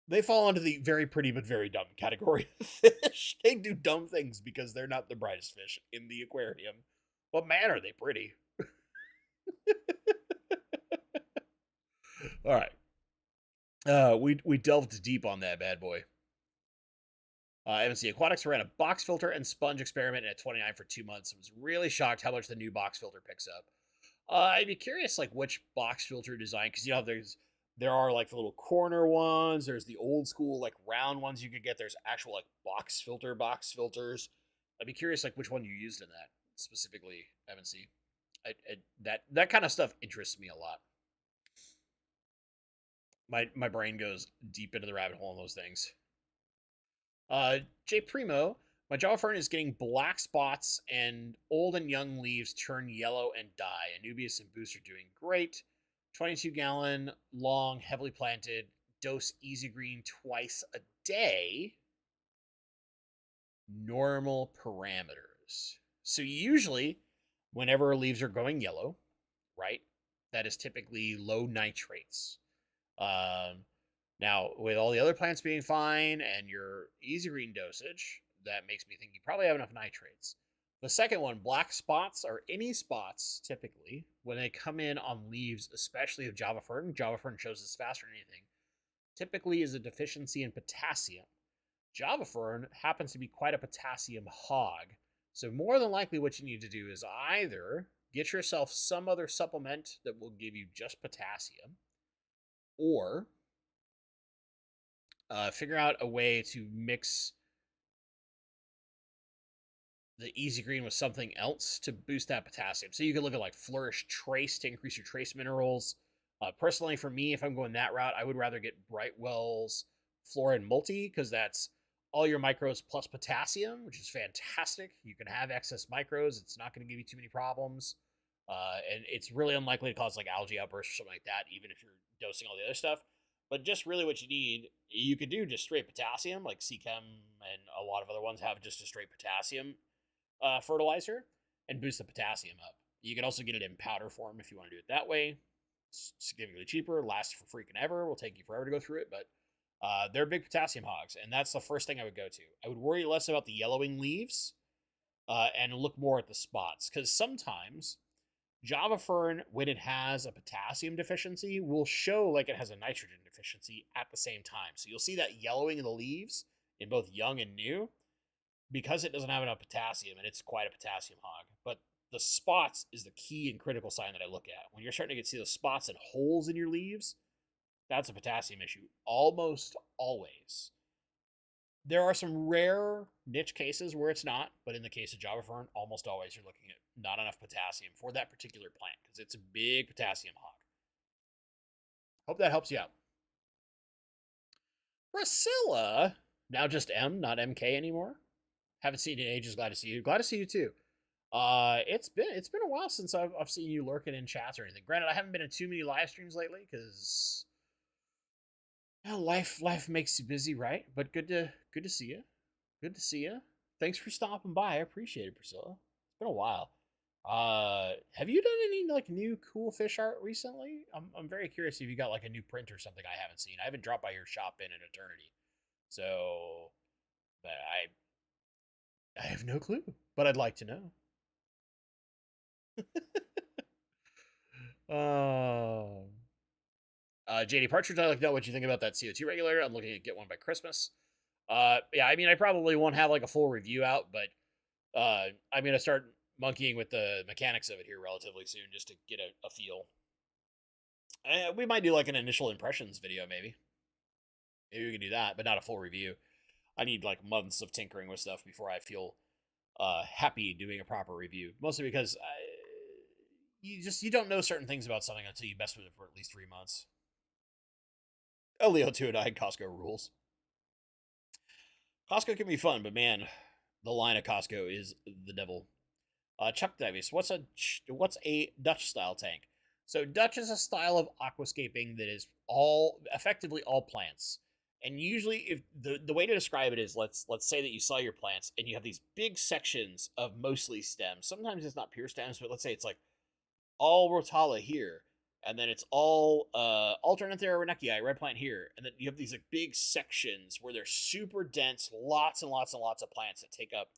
they fall into the very pretty but very dumb category of fish. They do dumb things because they're not the brightest fish in the aquarium. But man, are they pretty. All right. We delved deep on that bad boy. M&C Aquatics ran a box filter and sponge experiment at 29 for 2 months. I was really shocked how much the new box filter picks up. I'd be curious, like, which box filter design, because, you know, there are, like, the little corner ones. There's the old school, like, round ones you could get. There's actual, like, box filters. I'd be curious, like, which one you used in that, specifically, M&C. That kind of stuff interests me a lot. My brain goes deep into the rabbit hole on those things. J Primo, my Java fern is getting black spots and old and young leaves turn yellow and die. Anubias and Boost are doing great. 22-gallon, long, heavily planted, dose Easy Green twice a day. Normal parameters. So usually, whenever leaves are going yellow, right, that is typically low nitrates. Now, with all the other plants being fine and your Easy Green dosage, that makes me think you probably have enough nitrates. The second one, black spots, or any spots, typically, when they come in on leaves, especially of Java fern shows this faster than anything, typically is a deficiency in potassium. Java fern happens to be quite a potassium hog, so more than likely what you need to do is either get yourself some other supplement that will give you just potassium, or figure out a way to mix the Easy Green with something else to boost that potassium. So you could look at like Flourish Trace to increase your trace minerals. Personally, for me, if I'm going that route, I would rather get Brightwell's fluorine multi, because that's all your micros plus potassium, which is fantastic. You can have excess micros. It's not going to give you too many problems. And it's really unlikely to cause like algae outbursts or something like that, even if you're dosing all the other stuff. But just really what you need, you could do just straight potassium, like Chem and a lot of other ones have just a straight potassium fertilizer and boost the potassium up. You can also get it in powder form if you want to do it that way. It's significantly cheaper, lasts for freaking ever. Will take you forever to go through it, but they're big potassium hogs, and that's the first thing I would go to. I would worry less about the yellowing leaves and look more at the spots, because sometimes Java Fern, when it has a potassium deficiency, will show like it has a nitrogen deficiency at the same time. So you'll see that yellowing of the leaves in both young and new because it doesn't have enough potassium, and it's quite a potassium hog. But the spots is the key and critical sign that I look at. When you're starting to see the spots and holes in your leaves, that's a potassium issue almost always. There are some rare niche cases where it's not, but in the case of Java Fern, almost always you're looking at not enough potassium for that particular plant because it's a big potassium hog. Hope that helps you out. Priscilla, now just M, not MK anymore. Haven't seen you in ages. Glad to see you. Glad to see you too. It's been a while since I've seen you lurking in chats or anything. Granted, I haven't been in too many live streams lately because life makes you busy, right? But good to see you. Good to see you. Thanks for stopping by. I appreciate it, Priscilla. It's been a while. Have you done any like new cool fish art recently? I'm very curious if you got like a new print or something I haven't seen. I haven't dropped by your shop in an eternity, so but I have no clue. But I'd like to know. JD Partridge, I'd like to know what you think about that CO2 regulator. I'm looking to get one by Christmas. Yeah, I mean, I probably won't have like a full review out, but I'm gonna start monkeying with the mechanics of it here relatively soon, just to get a feel. We might do like an initial impressions video, maybe. Maybe we can do that, but not a full review. I need like months of tinkering with stuff before I feel happy doing a proper review. Mostly because you don't know certain things about something until you mess with it for at least 3 months. Oh, Leo 209 Costco rules. Costco can be fun, but man, the line of Costco is the devil. Chuck Davies, what's a Dutch style tank? So Dutch is a style of aquascaping that is effectively all plants. And usually, if the way to describe it is, let's say that you saw your plants and you have these big sections of mostly stems. Sometimes it's not pure stems, but let's say it's like all rotala here, and then it's all Alternanthera renekii, red plant here, and then you have these like big sections where they're super dense, lots and lots and lots of plants that take up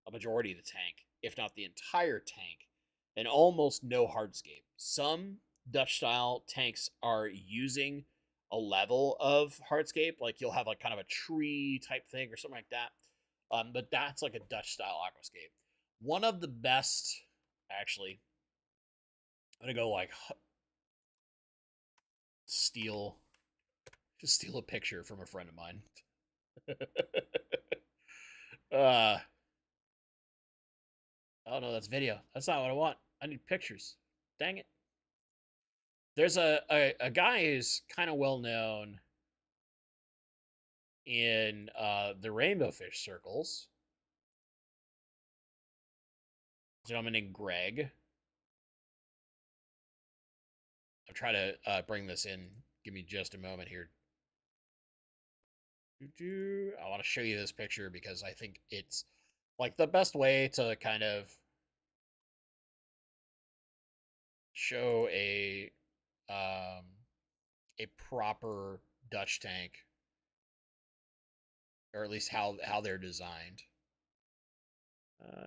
a majority of the tank, if not the entire tank, and almost no hardscape. Some Dutch style tanks are using a level of hardscape, like you'll have like kind of a tree type thing or something like that. But that's like a Dutch style aquascape. One of the best, actually, I'm gonna go like steal a picture from a friend of mine. Oh no, that's video. That's not what I want. I need pictures. Dang it. There's a guy who's kind of well known in the rainbow fish circles. A gentleman named Greg. I'm trying to bring this in. Give me just a moment here. I want to show you this picture because I think it's like the best way to kind of show a proper Dutch tank, or at least how they're designed.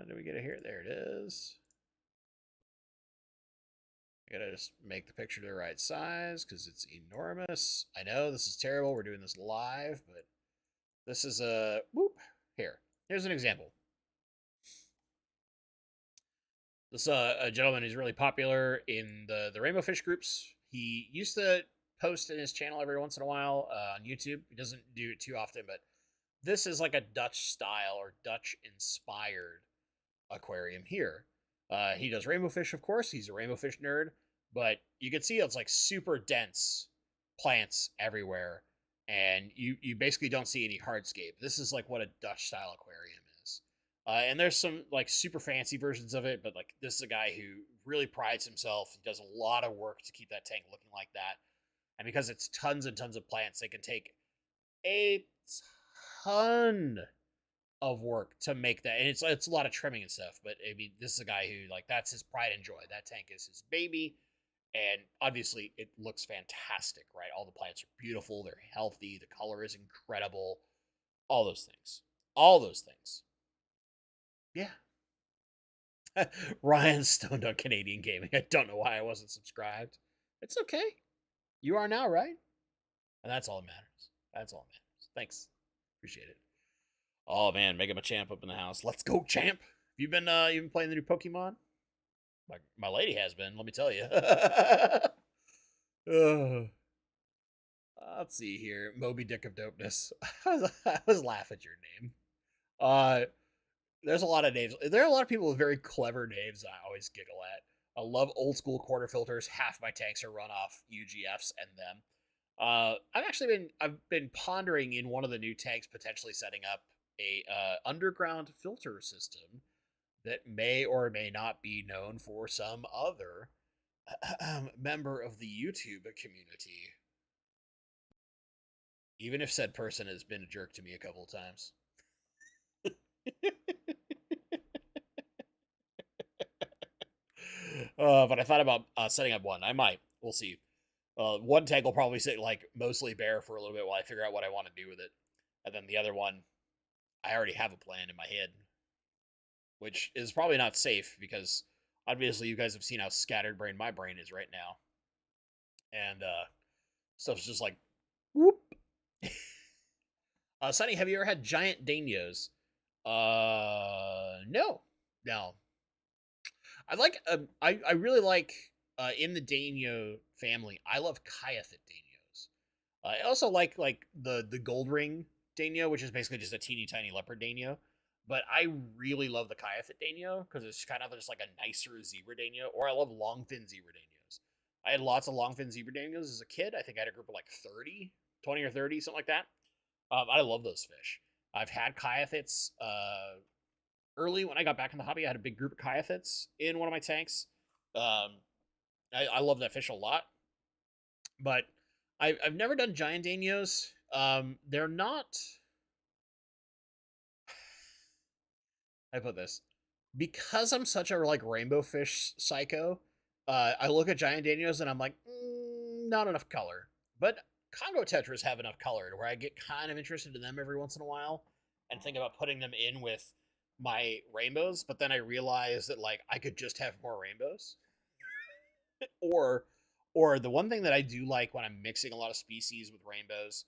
Do we get it here? There it is. I gotta just make the picture the right size because it's enormous. I know this is terrible. We're doing this live, but this is a whoop. Here's an example. This a gentleman who's really popular in the rainbow fish groups. He used to post in his channel every once in a while on YouTube. He doesn't do it too often, but this is like a Dutch style or Dutch inspired aquarium here. He does rainbow fish, of course. He's a rainbow fish nerd, but you can see it's like super dense plants everywhere, and you basically don't see any hardscape. This is like what a Dutch style aquarium is. And there's some like super fancy versions of it, but like this is a guy who really prides himself, does a lot of work to keep that tank looking like that. And because it's tons and tons of plants, they can take a ton of work to make that. And it's a lot of trimming and stuff, but I mean, this is a guy who like that's his pride and joy. That tank is his baby. And obviously it looks fantastic, right? All the plants are beautiful, they're healthy, the color is incredible, all those things. All those things. Yeah. Ryan stoned on Canadian gaming. I don't know why I wasn't subscribed. It's okay. You are now, right? And that's all that matters. That's all that matters. Thanks. Appreciate it. Oh man, Mega Machamp up in the house. Let's go, champ. You've been playing the new Pokemon? My lady has been, let me tell you. Let's see here. Moby Dick of Dopeness. I was laughing at your name. There's a lot of names. There are a lot of people with very clever names I always giggle at. I love old school quarter filters. Half my tanks are run off UGFs and them. I've been pondering in one of the new tanks potentially setting up a underground filter system that may or may not be known for some other member of the YouTube community. Even if said person has been a jerk to me a couple of times. But I thought about setting up one. I might. We'll see. One tank will probably sit like mostly bare for a little bit while I figure out what I want to do with it. And then the other one, I already have a plan in my head, which is probably not safe because obviously you guys have seen how scattered brain my brain is right now. And stuff's just like, whoop. Sonny, have you ever had giant danios? No. No. I really like in the Dainio family. I love Kyathit Dainios. I also like the gold ring Dainio, which is basically just a teeny tiny leopard Dainio. But I really love the Kyathit Dainio because it's kind of just like a nicer zebra Dainio. Or I love longfin zebra Dainios. I had lots of longfin zebra Dainios as a kid. I think I had a group of like 30, 20 or 30, something like that. I love those fish. I've had Kyathits early when I got back in the hobby. I had a big group of Kyathits in one of my tanks. I love that fish a lot, but I've never done giant Dainios. They're not. I put this because I'm such a like rainbow fish psycho. I look at giant Dainios and I'm like, not enough color. But Congo Tetras have enough color to where I get kind of interested in them every once in a while and think about putting them in with my rainbows. But then I realize that like I could just have more rainbows. or the one thing that I do like when I'm mixing a lot of species with rainbows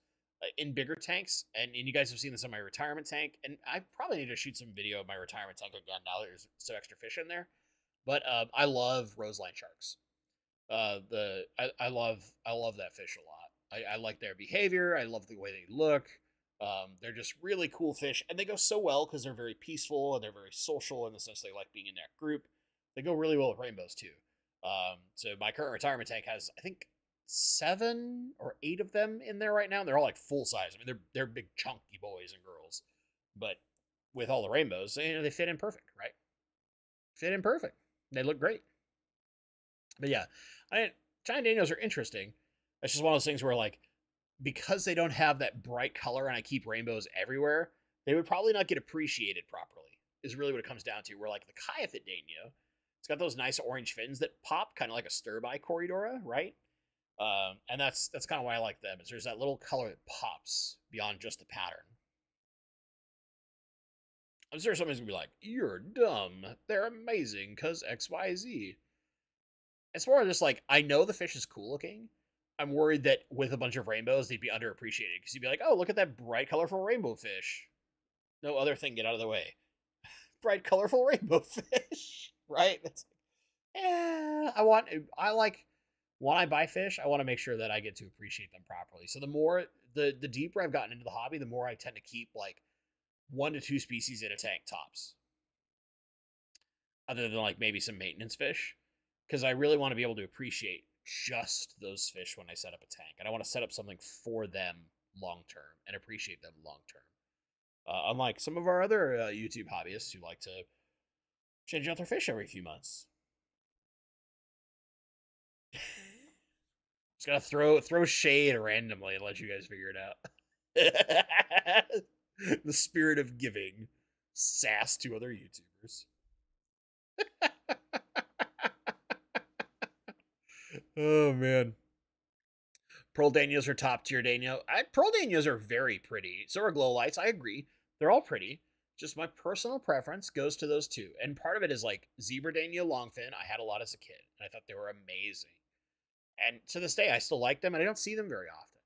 in bigger tanks, and you guys have seen this on my retirement tank, and I probably need to shoot some video of my retirement tank again now that there's some extra fish in there. But I love roseline sharks. I love that fish a lot. I like their behavior. I love the way they look. They're just really cool fish, and they go so well because they're very peaceful and they're very social in the sense they like being in that group. They go really well with rainbows too. So my current retirement tank has, I think, 7 or 8 of them in there right now. They're all like full size. I mean, they're big chunky boys and girls, but with all the rainbows, they fit in perfect, right? Fit in perfect. They look great. But yeah, giant Daniels are interesting. It's just one of those things where like because they don't have that bright color and I keep rainbows everywhere, they would probably not get appreciated properly. Is really what it comes down to. Where like the Kyathit Dainio, it's got those nice orange fins that pop, kind of like a stir-by Corridora, right? And that's kind of why I like them. Is there's that little color that pops beyond just the pattern. I'm sure somebody's gonna be like, "You're dumb. They're amazing because X, Y, Z." It's more just like I know the fish is cool looking. I'm worried that with a bunch of rainbows, they'd be underappreciated because you'd be like, "Oh, look at that bright, colorful rainbow fish." No other thing, get out of the way. Bright, colorful rainbow fish, right? It's I like when I buy fish, I want to make sure that I get to appreciate them properly. So the more the deeper I've gotten into the hobby, the more I tend to keep like 1 to 2 species in a tank tops. Other than like maybe some maintenance fish. Because I really want to be able to appreciate just those fish when I set up a tank. And I want to set up something for them long term and appreciate them long term. Unlike some of our other YouTube hobbyists who like to change out their fish every few months. Just gotta throw shade randomly and let you guys figure it out. The spirit of giving sass to other YouTubers. Oh man. Pearl Danios are top tier Danio. Pearl Danios are very pretty. So are glow lights. I agree. They're all pretty. Just my personal preference goes to those two. And part of it is like Zebra Danio Longfin. I had a lot as a kid. And I thought they were amazing. And to this day, I still like them. And I don't see them very often.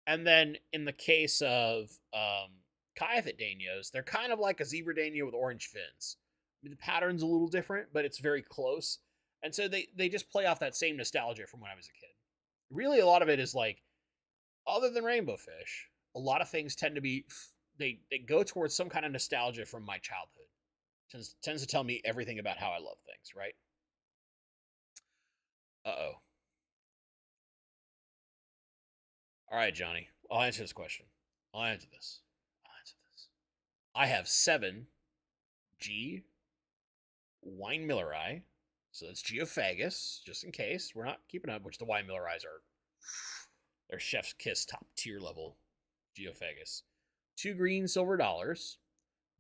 And then in the case of Kaifit Danios, they're kind of like a Zebra Danio with orange fins. I mean, the pattern's a little different, but it's very close. And so they just play off that same nostalgia from when I was a kid. Really, a lot of it is like, other than rainbow fish, a lot of things tend to be, they go towards some kind of nostalgia from my childhood. Tends to tell me everything about how I love things, right? Uh-oh. All right, Johnny. I'll answer this question. I'll answer this. I have 7 G Wine Millerai. So that's Geophagus, just in case. We're not keeping up, which the Wine Millerais are. They're Chef's Kiss top tier level Geophagus. 2 green silver dollars.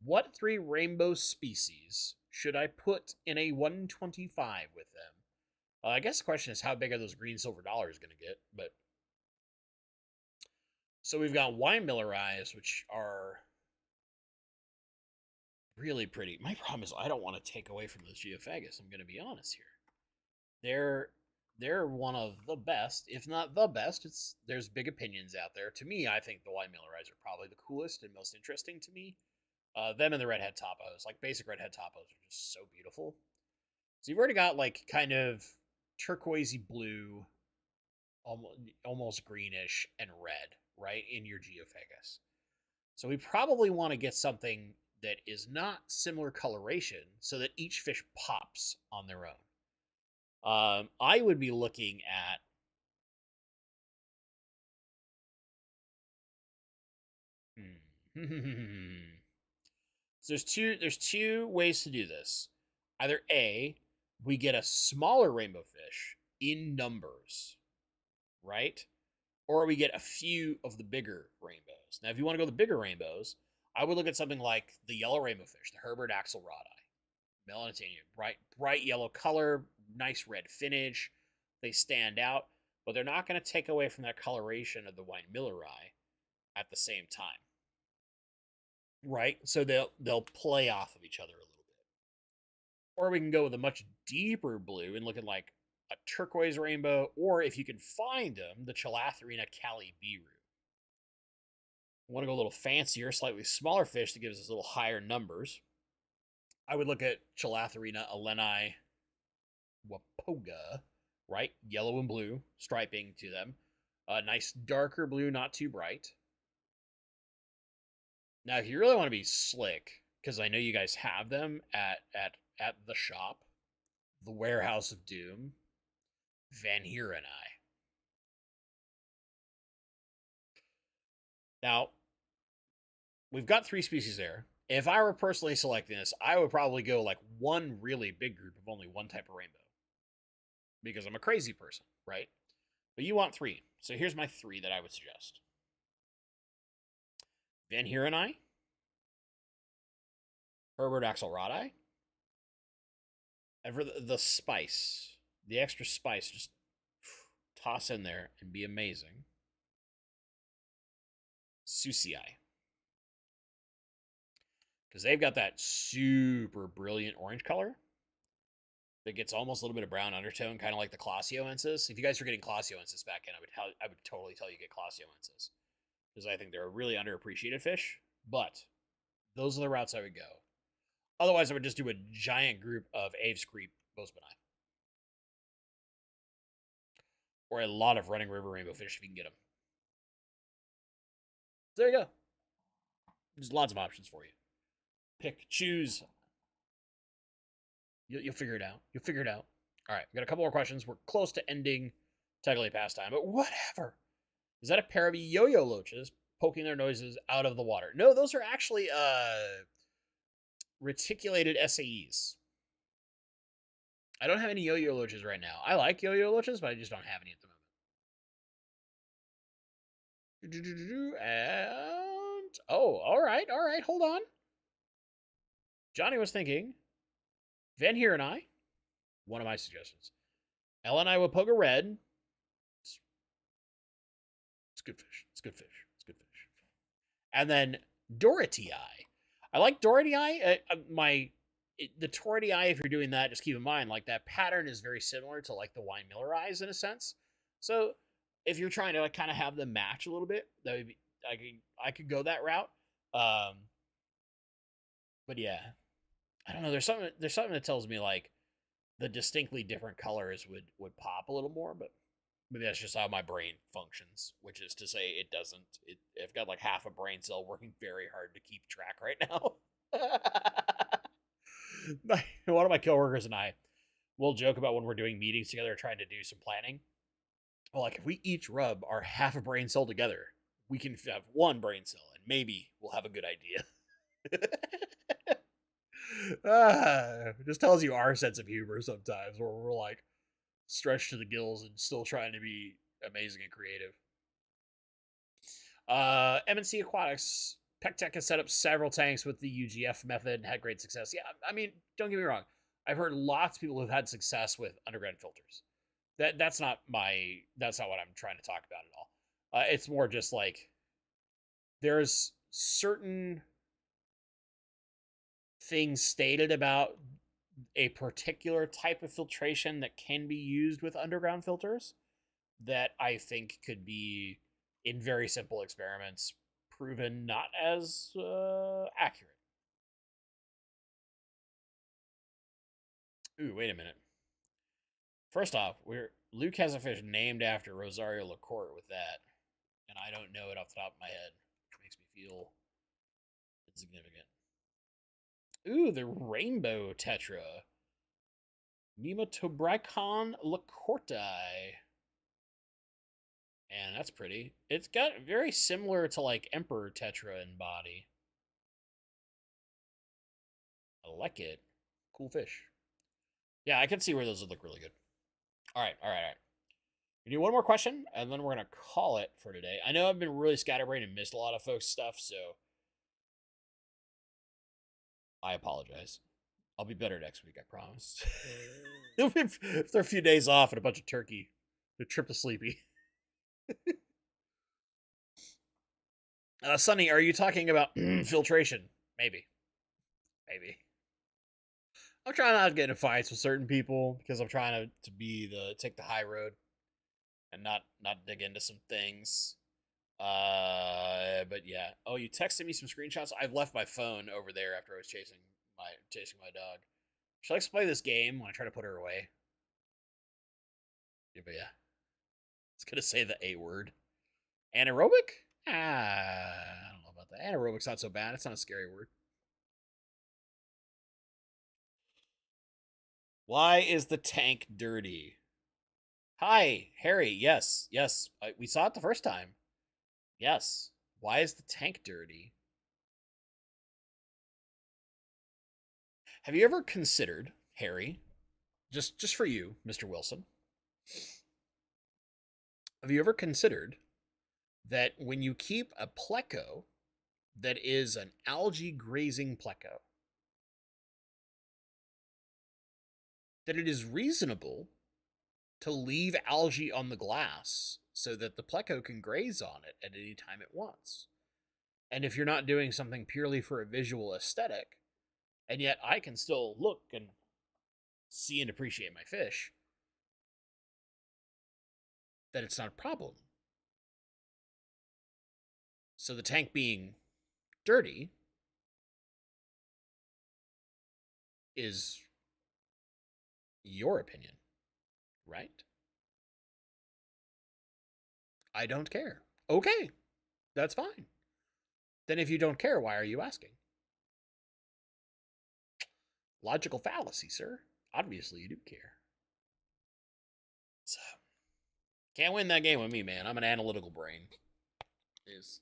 What 3 rainbow species should I put in a 125 with them? I guess the question is how big are those green silver dollars going to get? But so we've got Wine Millerais, which are really pretty. My problem is I don't want to take away from those Geophagus. I'm going to be honest here. They're one of the best, if not the best. There's big opinions out there. To me, I think the Wine Millerais are probably the coolest and most interesting to me. Them and the redhead topos, like basic redhead topos, are just so beautiful. So you've already got like kind of turquoisey blue, almost greenish, and red, right, in your Geophagus. So we probably want to get something that is not similar coloration so that each fish pops on their own. I would be looking at so there's two ways to do this. Either A, we get a smaller rainbow fish in numbers, right? Or we get a few of the bigger rainbows. Now, if you want to go the bigger rainbows, I would look at something like the yellow rainbow fish, the Herbert axelrodi, Melanitania, bright yellow color, nice red finish. They stand out, but they're not going to take away from that coloration of the Wine Millerai at the same time, right? So they'll play off of each other a little bit. Or we can go with a much deeper blue and look at like a turquoise rainbow, or if you can find them, the Chilatherina calibiru. Want to go a little fancier, slightly smaller fish that gives us a little higher numbers. I would look at Chilatherina eleni wapoga, right? Yellow and blue striping to them. A nice darker blue, not too bright. Now, if you really want to be slick, because I know you guys have them at the shop, the Warehouse of Doom, Van Heeren. Now, we've got 3 species there. If I were personally selecting this, I would probably go like one really big group of only one type of rainbow. Because I'm a crazy person, right? But you want 3. So here's my 3 that I would suggest. Van Heeren, Herbert axelrodi, and for the spice, the extra spice, just toss in there and be amazing. Susii. Because they've got that super brilliant orange color that gets almost a little bit of brown undertone, kind of like the Clasioensis. If you guys are getting Clasioensis back in, I would totally tell you get Clasioensis. Because I think they're a really underappreciated fish. But those are the routes I would go. Otherwise, I would just do a giant group of Aves Creep Bosmanai. Or a lot of Running River rainbow fish if you can get them. There you go. There's lots of options for you. Pick, choose. You'll figure it out. You'll figure it out. All right, we got a couple more questions. We're close to ending Technically Pastime, but whatever. Is that a pair of yo-yo loaches? poking their noses out of the water. No, those are actually reticulated SAEs. I don't have any yo-yo loaches right now. I like yo-yo loaches, but I just don't have any at the moment. And oh, all right, hold on. Johnny was thinking, Van here and I, one of my suggestions. Ella and I would poke a red. It's good fish. It's good fish. It's good fish. And then Dorothy Eye. I like Dorothy Eye. The Dorothy Eye, if you're doing that, just keep in mind, like, that pattern is very similar to, like, the Wine Miller Eyes in a sense. So if you're trying to, like, kind of have them match a little bit, that would be, I could go that route. But yeah, I don't know. There's something that tells me, like, the distinctly different colors would pop a little more, but maybe that's just how my brain functions, which is to say it doesn't. I've got like half a brain cell working very hard to keep track right now. One of my coworkers and I will joke about when we're doing meetings together trying to do some planning. Well, like, if we each rub our half a brain cell together, we can have one brain cell and maybe we'll have a good idea. Just tells you our sense of humor sometimes, where we're like stretched to the gills and still trying to be amazing and creative. MNC Aquatics, PECTech has set up several tanks with the UGF method and had great success. Yeah, I mean, don't get me wrong. I've heard lots of people who've had success with underground filters. That's not what I'm trying to talk about at all. It's more just like there's certain things stated about a particular type of filtration that can be used with underground filters that I think could be, in very simple experiments, proven not as accurate. Ooh, wait a minute. First off, Luke has a fish named after Rosario LaCourte with that, and I don't know it off the top of my head, which makes me feel insignificant. Ooh, the rainbow tetra. Nematobricon lacorti. And that's pretty. It's got very similar to like Emperor Tetra in body. I like it. Cool fish. Yeah, I can see where those would look really good. All right. We do one more question, and then we're gonna call it for today. I know I've been really scatterbrained and missed a lot of folks' stuff, so I apologize. I'll be better next week, I promise. If there are a few days off and a bunch of turkey, they're triple sleepy. Sonny, are you talking about filtration? Maybe. I'm trying not to get into fights with certain people because I'm trying to take the high road and not dig into some things. But yeah. Oh, you texted me some screenshots. I've left my phone over there after I was chasing my dog. Should I play this game when I try to put her away? Yeah, but yeah. I was gonna say the A word. Anaerobic? I don't know about that. Anaerobic's not so bad. It's not a scary word. Why is the tank dirty? Hi, Harry. Yes. We saw it the first time. Yes. Why is the tank dirty? Have you ever considered, Harry, just for you, Mr. Wilson, have you ever considered that when you keep a pleco that is an algae grazing pleco, that it is reasonable to leave algae on the glass so that the pleco can graze on it at any time it wants? And if you're not doing something purely for a visual aesthetic, and yet I can still look and see and appreciate my fish, that it's not a problem. So the tank being dirty is your opinion, right? I don't care. Okay, that's fine. Then if you don't care, why are you asking? Logical fallacy, sir. Obviously you do care. So, can't win that game with me, man. I'm an analytical brain. Is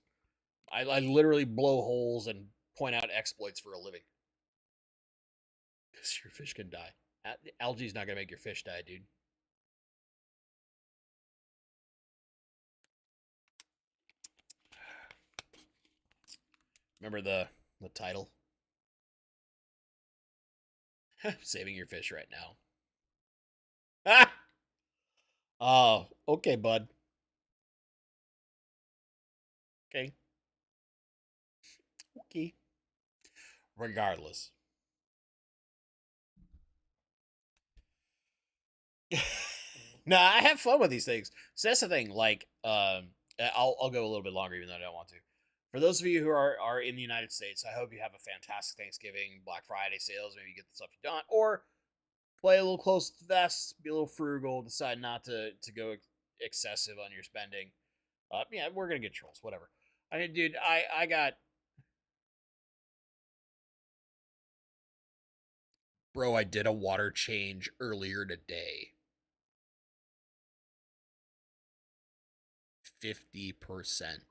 I literally blow holes and point out exploits for a living. Because your fish can die. Algae's not gonna make your fish die, dude. Remember the title? Saving your fish right now. Ah! Oh, okay, bud. Okay. Okay. Regardless. No, I have fun with these things. So that's the thing. Like, I'll go a little bit longer, even though I don't want to. For those of you who are in the United States, I hope you have a fantastic Thanksgiving, Black Friday sales. Maybe you get the stuff you don't, or play a little close to the vest, be a little frugal, decide not to go excessive on your spending. Yeah, we're gonna get trolls, whatever. I mean, dude, I got, bro. I did a water change earlier today. 50%.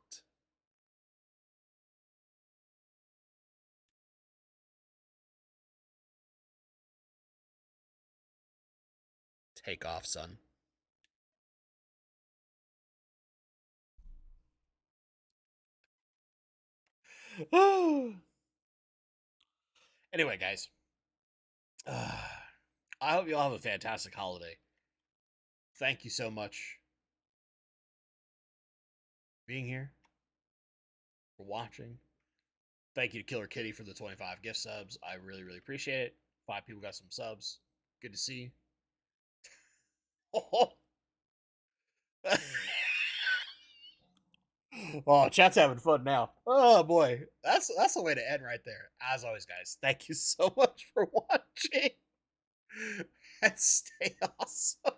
Take off, son. Anyway, guys, I hope you all have a fantastic holiday. Thank you so much for being here, for watching. Thank you to Killer Kitty for the 25 gift subs. I really, really appreciate it. 5 people got some subs. Good to see. Oh, oh, chat's having fun now. Oh boy, that's the way to end right there. As always, guys, thank you so much for watching, and stay awesome.